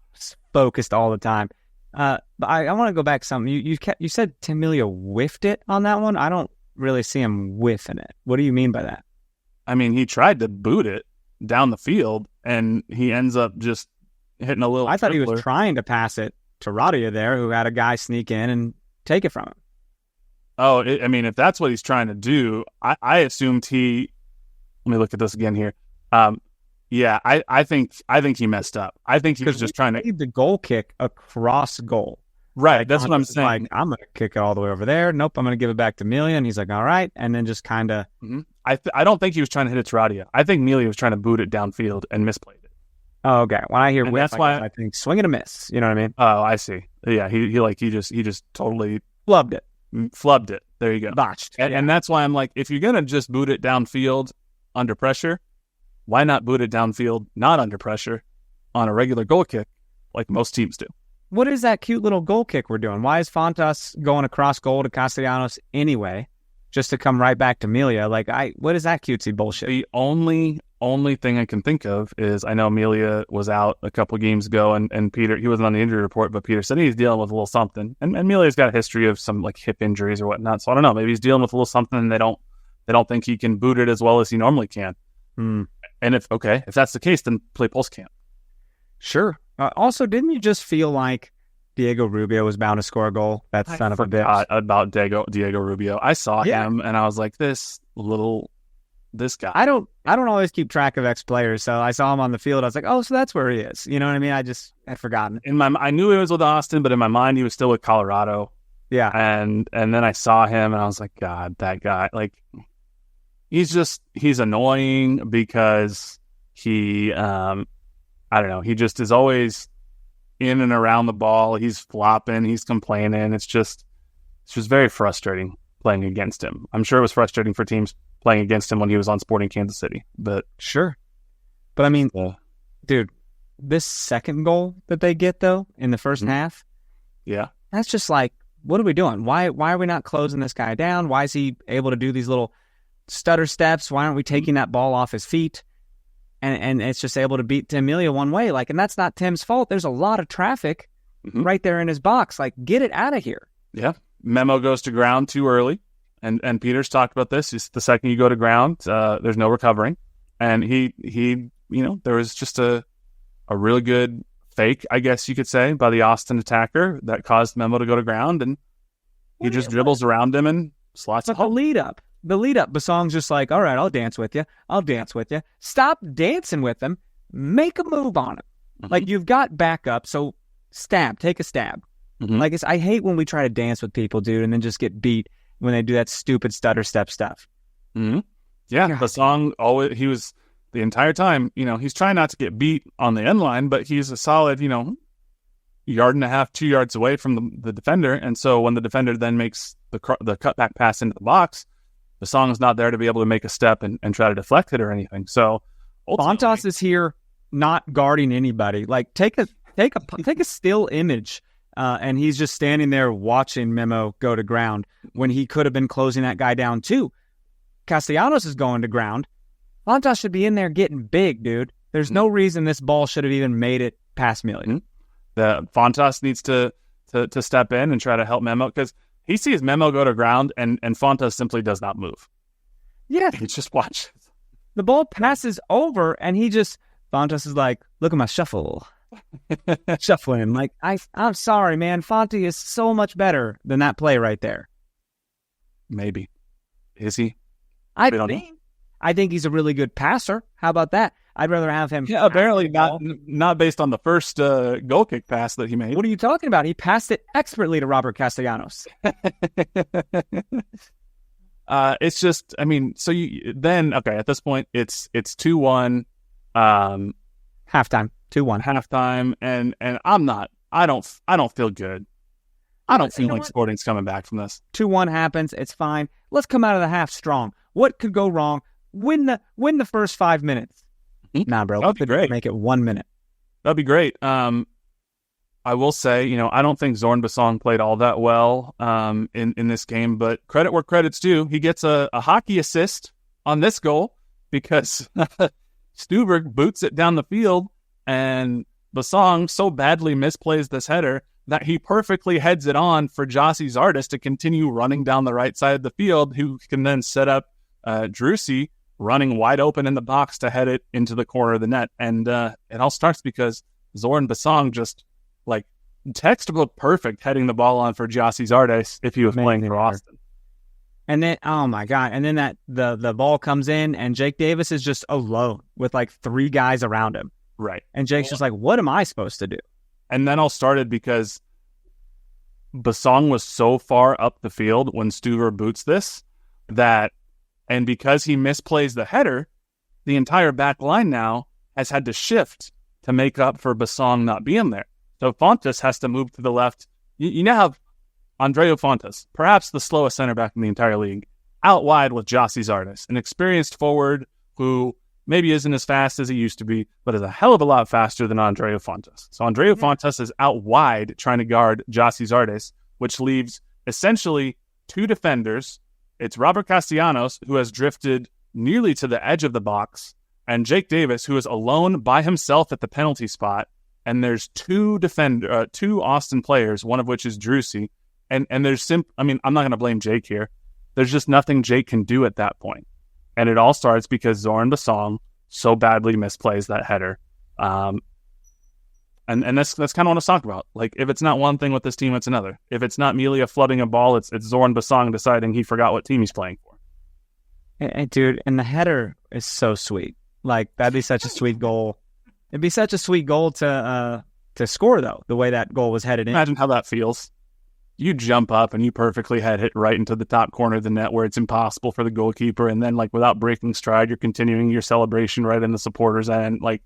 focused all the time. But I want to go back to something. You said Tim Melia whiffed it on that one. I don't really see him whiffing it. What do you mean by that? I mean, he tried to boot it down the field and he ends up just hitting a little. I thought he was trying to pass it to Radia there, who had a guy sneak in and take it from him. Oh, if that's what he's trying to do, I assumed he. Let me look at this again here. Yeah, I think he messed up. I think he was just trying to the goal kick across goal. Right, that's what I'm saying. I'm going to kick it all the way over there. Nope, I'm going to give it back to Melia, and he's like, all right, and then just kind of. Mm-hmm. I don't think he was trying to hit it to Radia. I think Melia was trying to boot it downfield and misplayed it. Oh, okay. When I hear and whiff, that's why I think swing and a miss. You know what I mean? Oh, I see. Yeah, he just totally flubbed it. Flubbed it. There you go. Botched. And that's why I'm like, if you're gonna just boot it downfield under pressure, why not boot it downfield not under pressure on a regular goal kick like most teams do? What is that cute little goal kick we're doing? Why is Fontas going across goal to Castellanos anyway, just to come right back to Melia? What is that cutesy bullshit? The only thing I can think of is I know Melia was out a couple games ago and Peter, he wasn't on the injury report, but Peter said he's dealing with a little something. And Melia's got a history of some hip injuries or whatnot. So I don't know, maybe he's dealing with a little something and they don't think he can boot it as well as he normally can. And if that's the case, then play pulse camp. Sure. Also, didn't you just feel like Diego Rubio was bound to score a goal? That son of a bitch. About Diego Rubio. I saw him and I was like, this little this guy. I don't always keep track of ex-players, so I saw him on the field. I was like, oh, so that's where he is. You know what I mean? I just had forgotten. I knew he was with Austin, but in my mind, he was still with Colorado. Yeah. And then I saw him, and I was like, God, that guy, like, he's annoying because he, I don't know, he just is always in and around the ball. He's flopping, he's complaining. It's just very frustrating playing against him. I'm sure it was frustrating for teams playing against him when he was on Sporting Kansas City, but sure. But I mean, dude, this second goal that they get though in the first half, yeah, that's just like, what are we doing? Why are we not closing this guy down? Why is he able to do these little stutter steps? Why aren't we taking that ball off his feet? And it's just able to beat Tim Melia one way. Like, and that's not Tim's fault. There's a lot of traffic right there in his box. Like, get it out of here. Yeah. Memo goes to ground too early. And Peter's talked about this. It's the second you go to ground, there's no recovering. And he there was just a really good fake, I guess you could say, by the Austin attacker that caused Memo to go to ground. And he just dribbles around him and slots it home. The lead up, Basong's just like, all right, I'll dance with you. Stop dancing with him. Make a move on him. Like, you've got backup, so take a stab. Like, I hate when we try to dance with people, dude, and then just get beat when they do that stupid stutter step stuff. Yeah, Basong always, he was the entire time, he's trying not to get beat on the end line, but he's a solid, yard and a half, 2 yards away from the defender. And so when the defender then makes the cutback pass into the box, Basong is not there to be able to make a step and try to deflect it or anything. So Fontas is here not guarding anybody. Like, take a still image. And he's just standing there watching Memo go to ground when he could have been closing that guy down too. Castellanos is going to ground. Fontas should be in there getting big, dude. There's no reason this ball should have even made it past Melia. The Fontas needs to step in and try to help Memo, because he sees Memo go to ground and Fontas simply does not move. Yeah. He just watches. The ball passes over and Fontas is like, look at my shuffle. Shuffling. Like, I'm sorry, man. Fonte is so much better than that play right there. Maybe. Is he? I think he's a really good passer. How about that? I'd rather have him. Yeah, apparently not based on the first goal kick pass that he made. What are you talking about? He passed it expertly to Robert Castellanos. It's just, I mean, so at this point it's 2-1. Halftime. 2-1. Halftime, and I don't feel good. I don't feel like Sporting's coming back from this. 2-1 happens. It's fine. Let's come out of the half strong. What could go wrong? Win the first 5 minutes. Nah, bro. That'd be great. Make it 1 minute. That'd be great. I will say, I don't think Zorn Basong played all that well in this game, but credit where credit's due. He gets a hockey assist on this goal because Stuberg boots it down the field, and Basong so badly misplays this header that he perfectly heads it on for Jossie Zardes to continue running down the right side of the field, who can then set up Drusy running wide open in the box to head it into the corner of the net. And it all starts because Zorn Basong just, like, textbook perfect heading the ball on for Jossie Zardes if he was playing for Austin. And then, oh my God, and then that the ball comes in and Jake Davis is just alone with like 3 guys around him. Right. And Jake's just like, what am I supposed to do? And then all started because Basong was so far up the field when Stuver boots this and because he misplays the header, the entire back line now has had to shift to make up for Basong not being there. So Fontas has to move to the left. You now have Andreu Fontas, perhaps the slowest center back in the entire league, out wide with Jossie Zardes, an experienced forward who maybe isn't as fast as he used to be, but is a hell of a lot faster than Andreu Fontas. So Andreu Fontas is out wide trying to guard Jossie Zardes, which leaves essentially 2 defenders. It's Robert Castellanos, who has drifted nearly to the edge of the box, and Jake Davis, who is alone by himself at the penalty spot. And there's 2 Austin players, one of which is Drusy. And there's I'm not going to blame Jake here. There's just nothing Jake can do at that point. And it all starts because Zorn Basong so badly misplays that header. And that's kind of what I was talking about. Like, if it's not one thing with this team, it's another. If it's not Melia flooding a ball, it's Zorn Basong deciding he forgot what team he's playing for. Dude, and the header is so sweet. Like, that'd be such a sweet goal. It'd be such a sweet goal to score, though, the way that goal was headed in. Imagine how that feels. You jump up and you perfectly head it right into the top corner of the net where it's impossible for the goalkeeper. And then, like, without breaking stride, you're continuing your celebration right in the supporters' end. Like,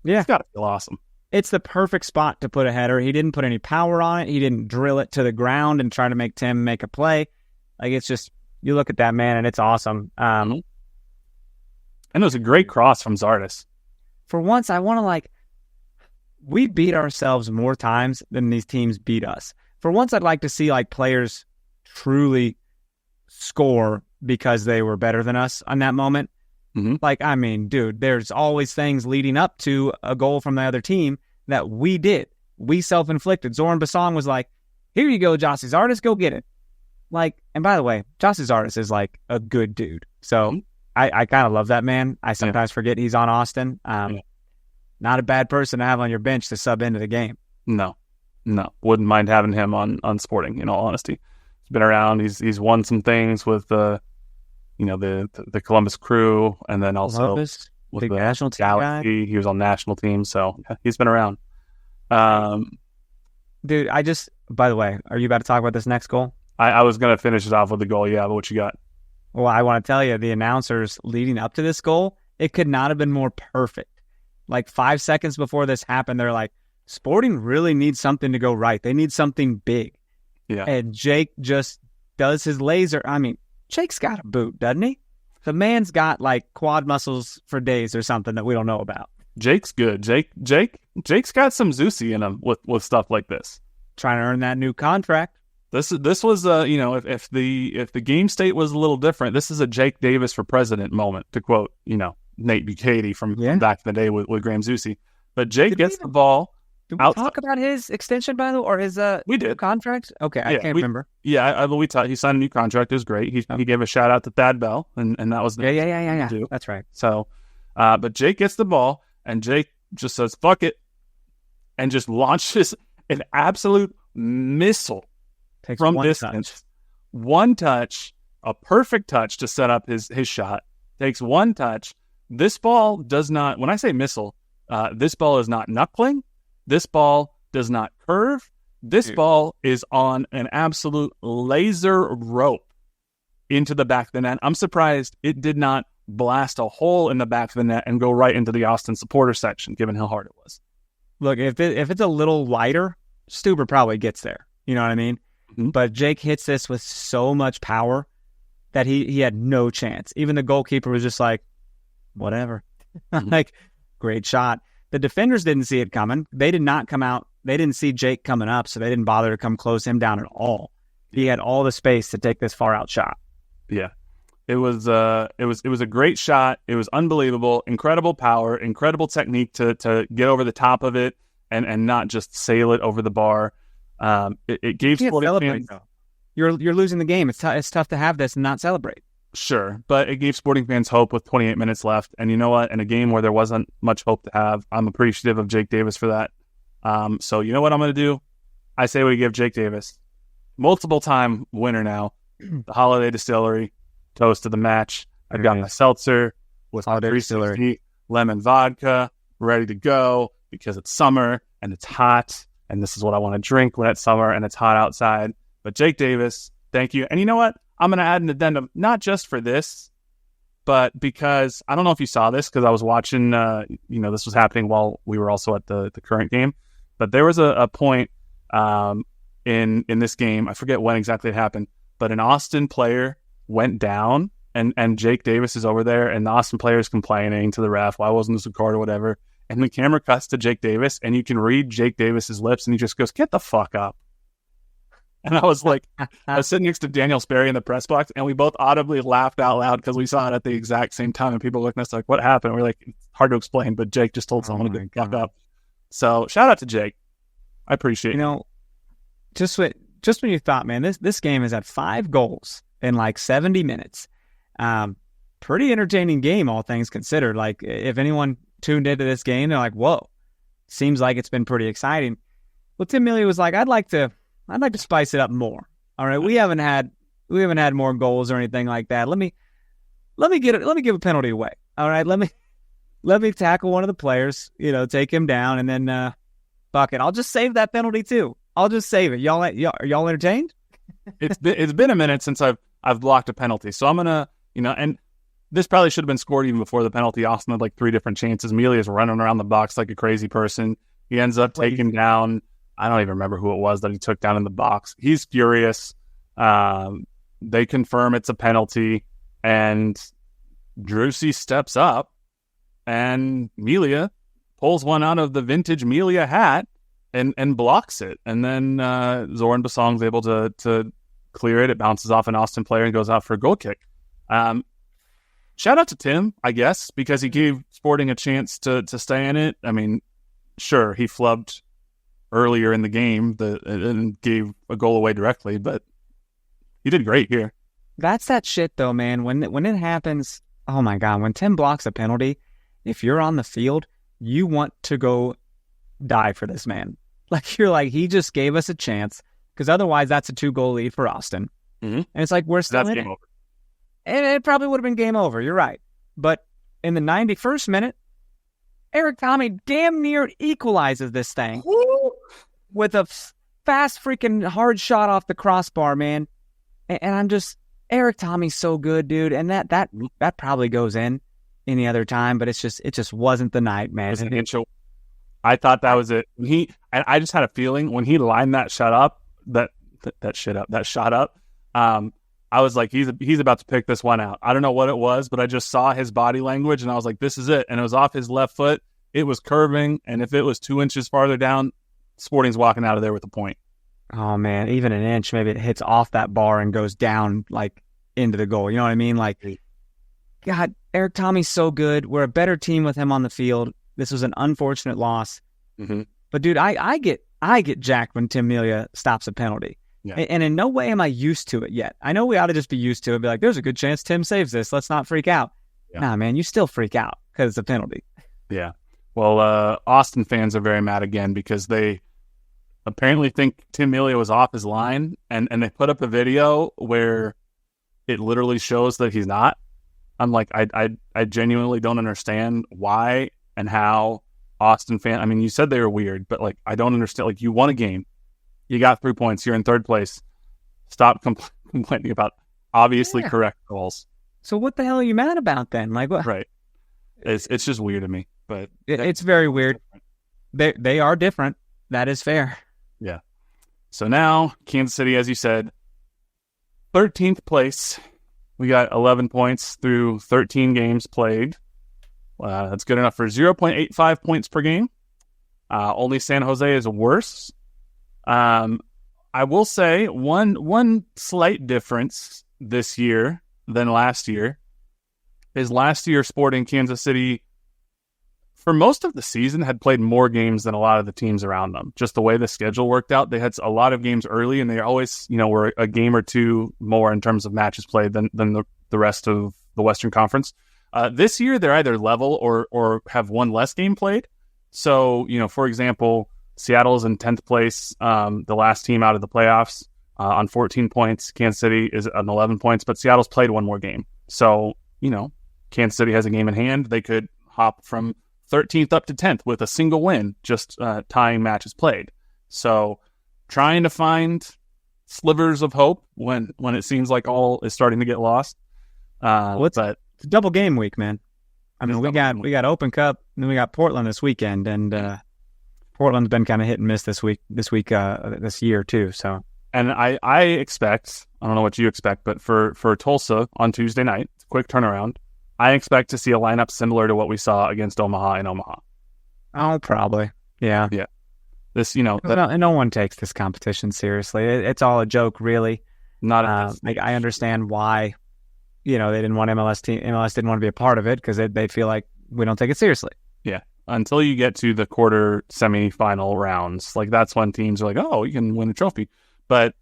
yeah, it's got to feel awesome. It's the perfect spot to put a header. He didn't put any power on it. He didn't drill it to the ground and try to make Tim make a play. Like, it's just, you look at that, man, and it's awesome. And it was a great cross from Zardes. For once, I want to, we beat ourselves more times than these teams beat us. For once, I'd like to see, players truly score because they were better than us on that moment. Mm-hmm. Dude, there's always things leading up to a goal from the other team that we did. We self-inflicted. Zoran Basong was like, here you go, Jossie Zardes, go get it. And by the way, Jossie Zardes is a good dude. So I kind of love that man. I sometimes forget he's on Austin. Not a bad person to have on your bench to sub into the game. No. Wouldn't mind having him on Sporting, in all honesty. He's been around. He's won some things with the Columbus Crew, and then also Columbus, with big the national team Galaxy. guy. He was on national teams, so he's been around. Dude, by the way, are you about to talk about this next goal? I was going to finish it off with the goal, but what you got? Well, I want to tell you, the announcers leading up to this goal, it could not have been more perfect. 5 seconds before this happened, they're like, Sporting really needs something to go right. They need something big. Yeah. And Jake just does his laser. Jake's got a boot, doesn't he? The man's got quad muscles for days or something that we don't know about. Jake's good. Jake's got some Zusi in him with stuff like this. Trying to earn that new contract. This was if the game state was a little different, this is a Jake Davis for president moment, to quote Nate Bukaty from back in the day with Graham Zusi. But Jake gets the ball. Did we talk about his extension, by the way, or his we did contract? Okay, I can't remember. Yeah, we talked. He signed a new contract. It was great. He gave a shout out to Thad Bell, and that was yeah. That's right. So, but Jake gets the ball, and Jake just says "fuck it," and just launches an absolute missile from distance. One touch, a perfect touch to set up his shot. Takes one touch. This ball does not. When I say missile, this ball is not knuckling. This ball does not curve. This ball is on an absolute laser rope into the back of the net. I'm surprised it did not blast a hole in the back of the net and go right into the Austin supporter section, given how hard it was. Look, if it's a little lighter, Stuber probably gets there. You know what I mean? Mm-hmm. But Jake hits this with so much power that he had no chance. Even the goalkeeper was just like, whatever. Great shot. The defenders didn't see it coming. They did not come out. They didn't see Jake coming up, so they didn't bother to come close him down at all. He had all the space to take this far out shot. Yeah. It was a great shot. It was unbelievable, incredible power, incredible technique to get over the top of it and not just sail it over the bar. It gave Sporting fans. You're losing the game. It's tough to have this and not celebrate. Sure, but it gave Sporting fans hope with 28 minutes left. And you know what? In a game where there wasn't much hope to have, I'm appreciative of Jake Davis for that. So you know what I'm going to do? I say we give Jake Davis, multiple-time winner now, the Holiday Distillery, toast to the match. I've got my seltzer with my 360 lemon vodka ready to go because it's summer and it's hot, and this is what I want to drink when it's summer and it's hot outside. But Jake Davis, thank you. And you know what? I'm going to add an addendum, not just for this, but because I don't know if you saw this because I was watching, this was happening while we were also at the current game. But there was a point in this game, I forget when exactly it happened, but an Austin player went down and Jake Davis is over there and the Austin player is complaining to the ref, why wasn't this a card or whatever. And the camera cuts to Jake Davis and you can read Jake Davis's lips and he just goes, get the fuck up. And I was like, I was sitting next to Daniel Sperry in the press box, and we both audibly laughed out loud because we saw it at the exact same time, and people looking at us like, what happened? We're like, it's hard to explain, but Jake just told someone to fuck up. So shout out to Jake. I appreciate it. Just when you thought, man, this game is at 5 goals in 70 minutes. Pretty entertaining game, all things considered. If anyone tuned into this game, they're like, whoa, seems like it's been pretty exciting. Well, Tim Mealy was like, I'd like to spice it up more. All right, we haven't had more goals or anything like that. Let me let me give a penalty away. All right, let me tackle one of the players, take him down, and then fuck it, I'll just save that penalty too. I'll just save it. Are y'all entertained? It's been a minute since I've blocked a penalty, so I'm gonna and this probably should have been scored even before the penalty. Austin had like 3 different chances. Amelia's running around the box like a crazy person. He ends up taking down, I don't even remember who it was that he took down in the box. He's furious. They confirm it's a penalty, and Drusy steps up, and Melia pulls one out of the vintage Melia hat and blocks it. And then Zoran Basong's able to clear it. It bounces off an Austin player and goes out for a goal kick. Shout out to Tim, I guess, because he gave Sporting a chance to stay in it. I mean, sure, he flubbed earlier in the game and gave a goal away directly, but he did great here. That's that shit, though, man. When it happens, oh my God, when Tim blocks a penalty, if you're on the field, you want to go die for this man. Like, you're like, he just gave us a chance, because otherwise that's a 2-goal lead for Austin. Mm-hmm. And it's like, we're still that's in game it. over. And it probably would have been game over. You're right. But in the 91st minute, Eric Tommy damn near equalizes this thing with a fast freaking hard shot off the crossbar, man. And I'm just, Eric Tommy's so good, dude. And that probably goes in any other time, but it just wasn't the night, man. I thought that was it. I just had a feeling when he lined that shot up, I was like, he's about to pick this one out. I don't know what it was, but I just saw his body language, and I was like, this is it. And it was off his left foot. It was curving, and if it was 2 inches farther down, Sporting's walking out of there with a point. Oh, man, even an inch, maybe it hits off that bar and goes down, like, into the goal. You know what I mean? Like, God, Eric Tommy's so good. We're a better team with him on the field. This was an unfortunate loss. Mm-hmm. But, dude, I get jacked when Tim Melia stops a penalty. Yeah. And in no way am I used to it yet. I know we ought to just be used to it. Be like, there's a good chance Tim saves this. Let's not freak out. Yeah. Nah, man, you still freak out because it's a penalty. Yeah. Well, Austin fans are very mad again because they apparently think Tim Melia was off his line, and they put up a video where it literally shows that he's not. I'm like, I genuinely don't understand why and how Austin fans. I mean, you said they were weird, but like, I don't understand. Like, you won a game. You got 3 points. You're in third place. Stop complaining about obviously correct goals. So what the hell are you mad about then? Like what? Right. It's just weird to me. But it's very weird. They are different. That is fair. Yeah. So now Kansas City, as you said, 13th place. We got 11 points through 13 games played. That's good enough for 0.85 points per game. Only San Jose is worse. I will say one slight difference this year than last year is last year Sporting Kansas City, for most of the season, had played more games than a lot of the teams around them. Just the way the schedule worked out, they had a lot of games early, and they always, were a game or two more in terms of matches played than the rest of the Western Conference. This year, they're either level or have one less game played. So, for example, Seattle's in 10th place, the last team out of the playoffs, on 14 points. Kansas City is on 11 points, but Seattle's played one more game. So, Kansas City has a game in hand. They could hop from 13th up to 10th with a single win, just tying matches played. So trying to find slivers of hope when it seems like all is starting to get lost. It's a double game week, man. I mean, we got Open Cup, and then we got Portland this weekend, and Portland's been kind of hit and miss this year too. So, and I expect, I don't know what you expect, but for Tulsa on Tuesday night, it's a quick turnaround. I expect to see a lineup similar to what we saw against Omaha in Omaha. Oh, probably. Yeah. Yeah. This, no one takes this competition seriously. It's all a joke, really. I understand why, they didn't want MLS didn't want to be a part of it because they feel like we don't take it seriously. Yeah. Until you get to the quarter semifinal rounds, like that's when teams are like, oh, you can win a trophy. But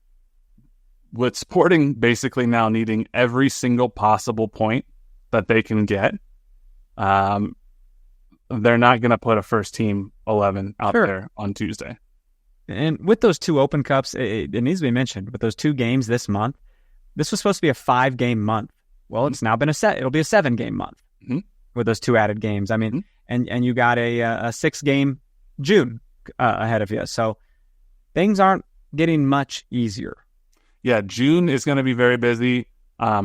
with Sporting basically now needing every single possible point that they can get, they're not going to put a first team 11 out there on Tuesday. And with those two Open Cups, it needs to be mentioned, with those two games this month, this was supposed to be a 5-game month. Well, it's now been it'll be a 7-game month with those 2 added games. I mean, and you got a 6-game June ahead of you. So things aren't getting much easier. Yeah, June is going to be very busy.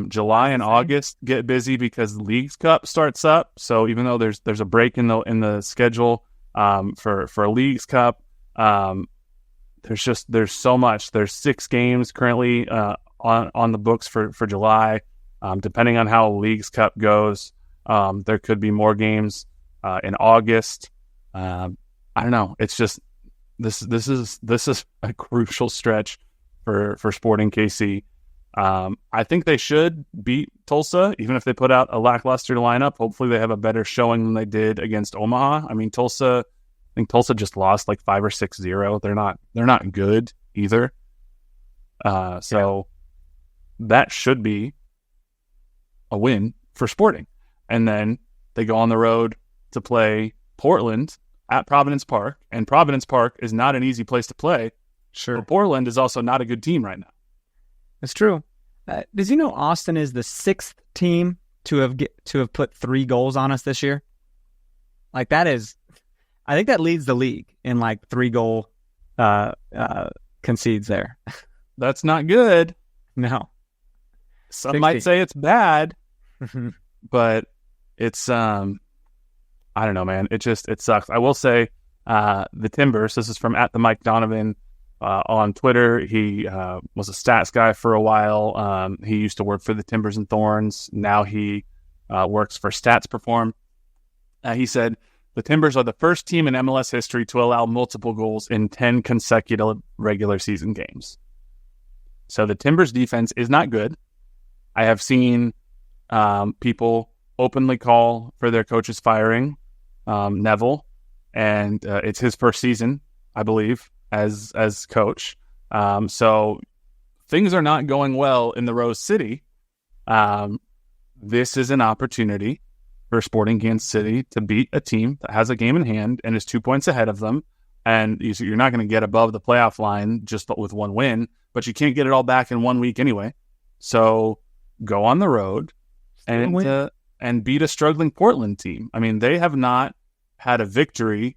July and August get busy because the Leagues Cup starts up. So even though there's a break in the schedule for a Leagues Cup, there's so much. There's 6 games currently on the books for July. Depending on how Leagues Cup goes, there could be more games in August. I don't know. It's just this is a crucial stretch for Sporting KC. I think they should beat Tulsa, even if they put out a lackluster lineup. Hopefully they have a better showing than they did against Omaha. I mean, I think Tulsa just lost like 5 or 6-0. They're not good either. So that should be a win for Sporting. And then they go on the road to play Portland at Providence Park. And Providence Park is not an easy place to play. Sure. But Portland is also not a good team right now. It's true. Did you know Austin is the 6th team to have put 3 goals on us this year? Like that is, I think that leads the league in like 3-goal concedes there. That's not good. No. Some 60. might say it's bad, but it's I don't know, man. It sucks. I will say the Timbers. This is from @the_Mike_Donovan. On Twitter, he was a stats guy for a while. He used to work for the Timbers and Thorns. Now he works for Stats Perform. He said, the Timbers are the first team in MLS history to allow multiple goals in 10 consecutive regular season games. So the Timbers defense is not good. I have seen people openly call for their coach's firing, Neville, and it's his first season, I believe, as coach. So things are not going well in the Rose City. This is an opportunity for Sporting Kansas City to beat a team that has a game in hand and is 2 points ahead of them. And you're not going to get above the playoff line just with one win, but you can't get it all back in 1 week anyway. So go on the road and beat a struggling Portland team. I mean, they have not had a victory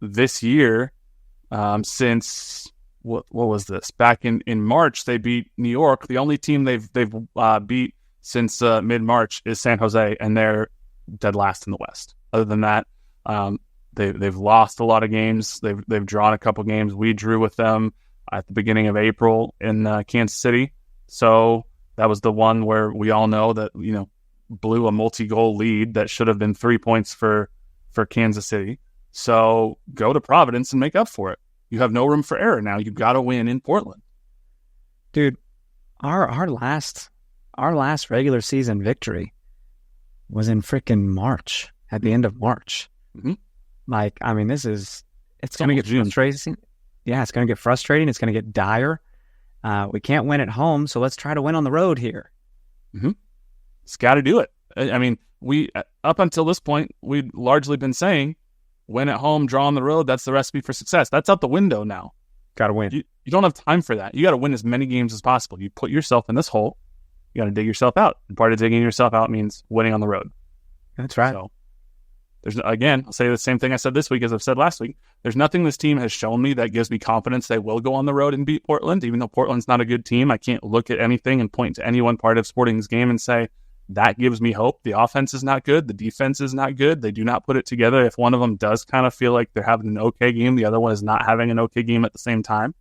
this year since what was this? Back in March, they beat New York. The only team they've beat since mid-March is San Jose, and they're dead last in the West. Other than that, they've lost a lot of games. They've drawn a couple games. We drew with them at the beginning of April in Kansas City. So that was the one where we all know that, blew a multi-goal lead that should have been 3 points for Kansas City. So go to Providence and make up for it. You have no room for error now. You've got to win in Portland. Dude, our last regular season victory was in freaking March, at the end of March. Mm-hmm. Like, I mean, it's going to get frustrating. Yeah, it's going to get frustrating. It's going to get dire. We can't win at home, so let's try to win on the road here. Mm-hmm. It's got to do it. I mean, we up until this point, we'd largely been saying, win at home, draw on the road. That's the recipe for success. That's out the window now. Got to win. You don't have time for that. You got to win as many games as possible. You put yourself in this hole. You got to dig yourself out. And part of digging yourself out means winning on the road. That's right. So I'll say the same thing I said this week as I've said last week. There's nothing this team has shown me that gives me confidence they will go on the road and beat Portland. Even though Portland's not a good team, I can't look at anything and point to any one part of Sporting's game and say, that gives me hope. The offense is not good. The defense is not good. They do not put it together. If one of them does kind of feel like they're having an okay game, the other one is not having an okay game at the same time.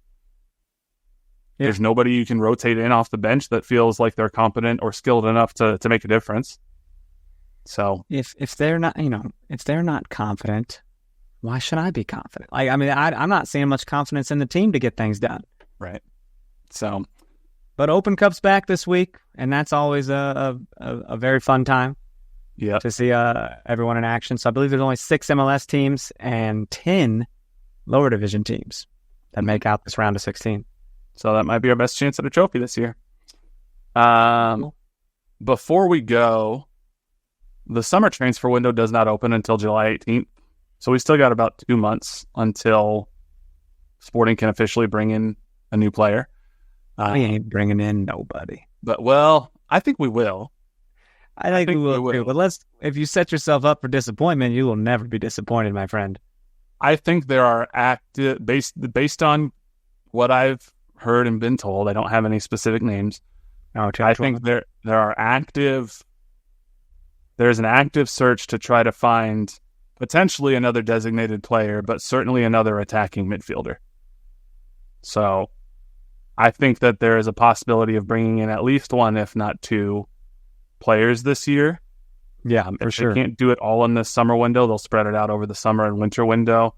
Yeah. There's nobody you can rotate in off the bench that feels like they're competent or skilled enough to make a difference. So if they're not, if they're not confident, why should I be confident? I'm not seeing much confidence in the team to get things done. Right. So, but Open Cup's back this week, and that's always a very fun time. Yeah. To see everyone in action. So I believe there's only 6 MLS teams and 10 lower division teams that make out this round of 16. So that might be our best chance at a trophy this year. Before we go, the summer transfer window does not open until July 18th. So we still got about 2 months until Sporting can officially bring in a new player. We ain't bringing in nobody. But, well, I think we will. I think we will too. But if you set yourself up for disappointment, you will never be disappointed, my friend. I think there are based on what I've heard and been told. I don't have any specific names. I think there's an active search to try to find potentially another designated player, but certainly another attacking midfielder. So I think that there is a possibility of bringing in at least one, if not two, players this year. Yeah, for sure. They can't do it all in this summer window. They'll spread it out over the summer and winter window.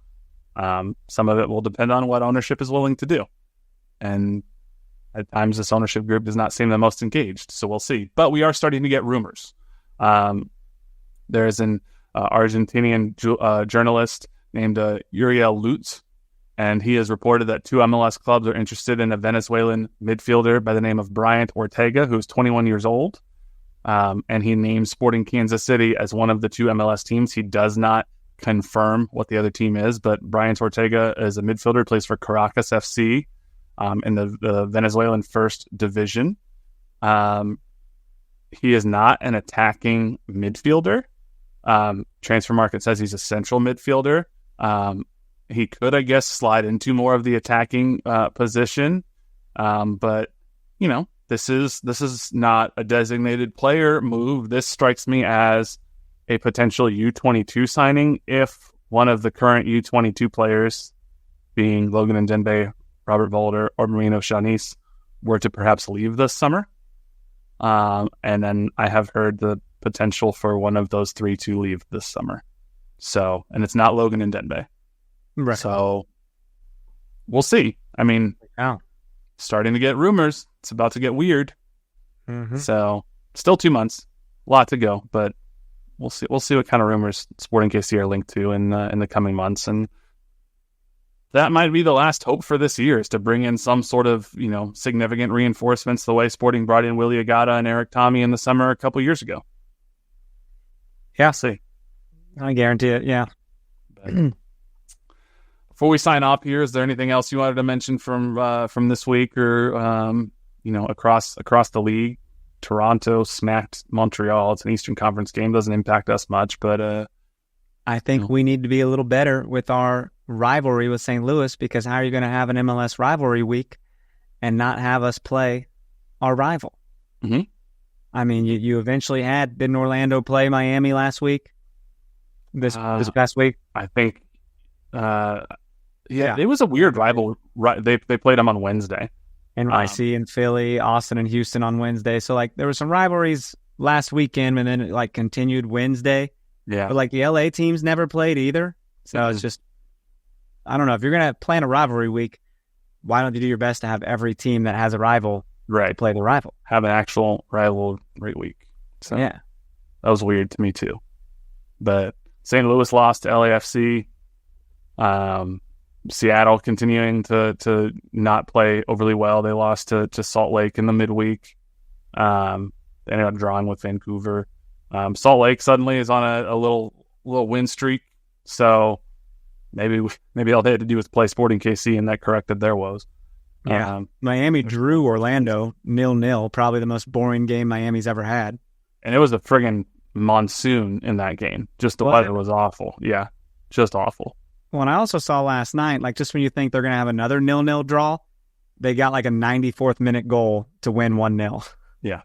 Some of it will depend on what ownership is willing to do. And at times this ownership group does not seem the most engaged, so we'll see. But we are starting to get rumors. There's an Argentinian journalist named Uriel Lutz, and he has reported that 2 MLS clubs are interested in a Venezuelan midfielder by the name of Bryant Ortega, who's 21 years old. And he named Sporting Kansas City as one of the 2 MLS teams. He does not confirm what the other team is, but Bryant Ortega is a midfielder, plays for Caracas FC in the Venezuelan First Division. He is not an attacking midfielder. Transfer Market says he's a central midfielder. He could, I guess, slide into more of the attacking position. But, you know, this is not a designated player move. This strikes me as a potential U22 signing if one of the current U22 players, being Logan Ndembe, Robert Volder, or Marino Shanice, were to perhaps leave this summer. And then I have heard the potential for one of those 3 to leave this summer. So, and it's not Logan Ndembe. Right. So we'll see. I mean, starting to get rumors. It's about to get weird. Mm-hmm. So still 2 months, a lot to go, but we'll see. We'll see what kind of rumors Sporting KC are linked to in the coming months, and that might be the last hope for this year, is to bring in some sort of, you know, significant reinforcements the way Sporting brought in Willie Agata and Eric Tommy in the summer a couple years ago. Yeah, see. I guarantee it. Yeah. Before we sign off here, is there anything else you wanted to mention from this week or you know, across the league? Toronto smacked Montreal. It's an Eastern Conference game, doesn't impact us much, but I think we need to be a little better with our rivalry with St. Louis, because how are you going to have an MLS rivalry week and not have us play our rival? Mm-hmm. I mean, you eventually didn't Orlando play Miami last week? This past week? I think, it was a weird rival. They played them on Wednesday. NYC and Philly, Austin and Houston on Wednesday. So, like, there were some rivalries last weekend, and then it, like, continued Wednesday. Yeah. But, like, the LA teams never played either. So it's just, I don't know. If you're going to plan a rivalry week, why don't you do your best to have every team that has a rival play the rival? Have an actual rivalry week. So yeah. That was weird to me, too. But St. Louis lost to LAFC. Seattle continuing to not play overly well. They lost to Salt Lake in the midweek. They ended up drawing with Vancouver. Salt Lake suddenly is on a little win streak. So maybe all they had to do was play Sporting KC, and that corrected their woes. Yeah. Miami drew Orlando 0-0, probably the most boring game Miami's ever had. And it was a friggin' monsoon in that game. Just the weather was awful. Yeah, just awful. Well, and I also saw last night, like, just when you think they're going to have another 0-0 draw, they got like a 94th minute goal to win 1-0. Yeah.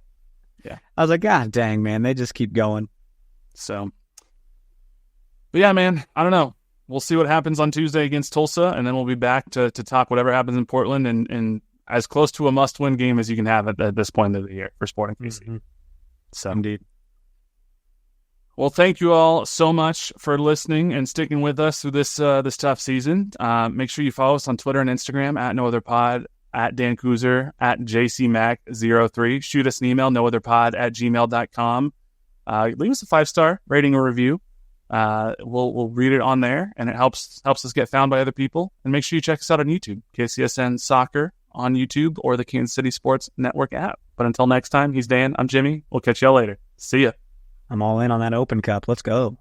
I was like, God dang, man, they just keep going. So, but yeah, man, I don't know. We'll see what happens on Tuesday against Tulsa, and then we'll be back to talk whatever happens in Portland, and as close to a must-win game as you can have at this point of the year for Sporting KC. Mm-hmm. So, indeed. Well, thank you all so much for listening and sticking with us through this tough season. Make sure you follow us on Twitter and Instagram at NoOtherPod, at Dan Kooser, at JCMac03. Shoot us an email, nootherpod@gmail.com. Leave us a 5-star rating or review. We'll read it on there, and it helps us get found by other people. And make sure you check us out on YouTube, KCSN Soccer on YouTube, or the Kansas City Sports Network app. But until next time, he's Dan, I'm Jimmy. We'll catch y'all later. See ya. I'm all in on that Open Cup. Let's go.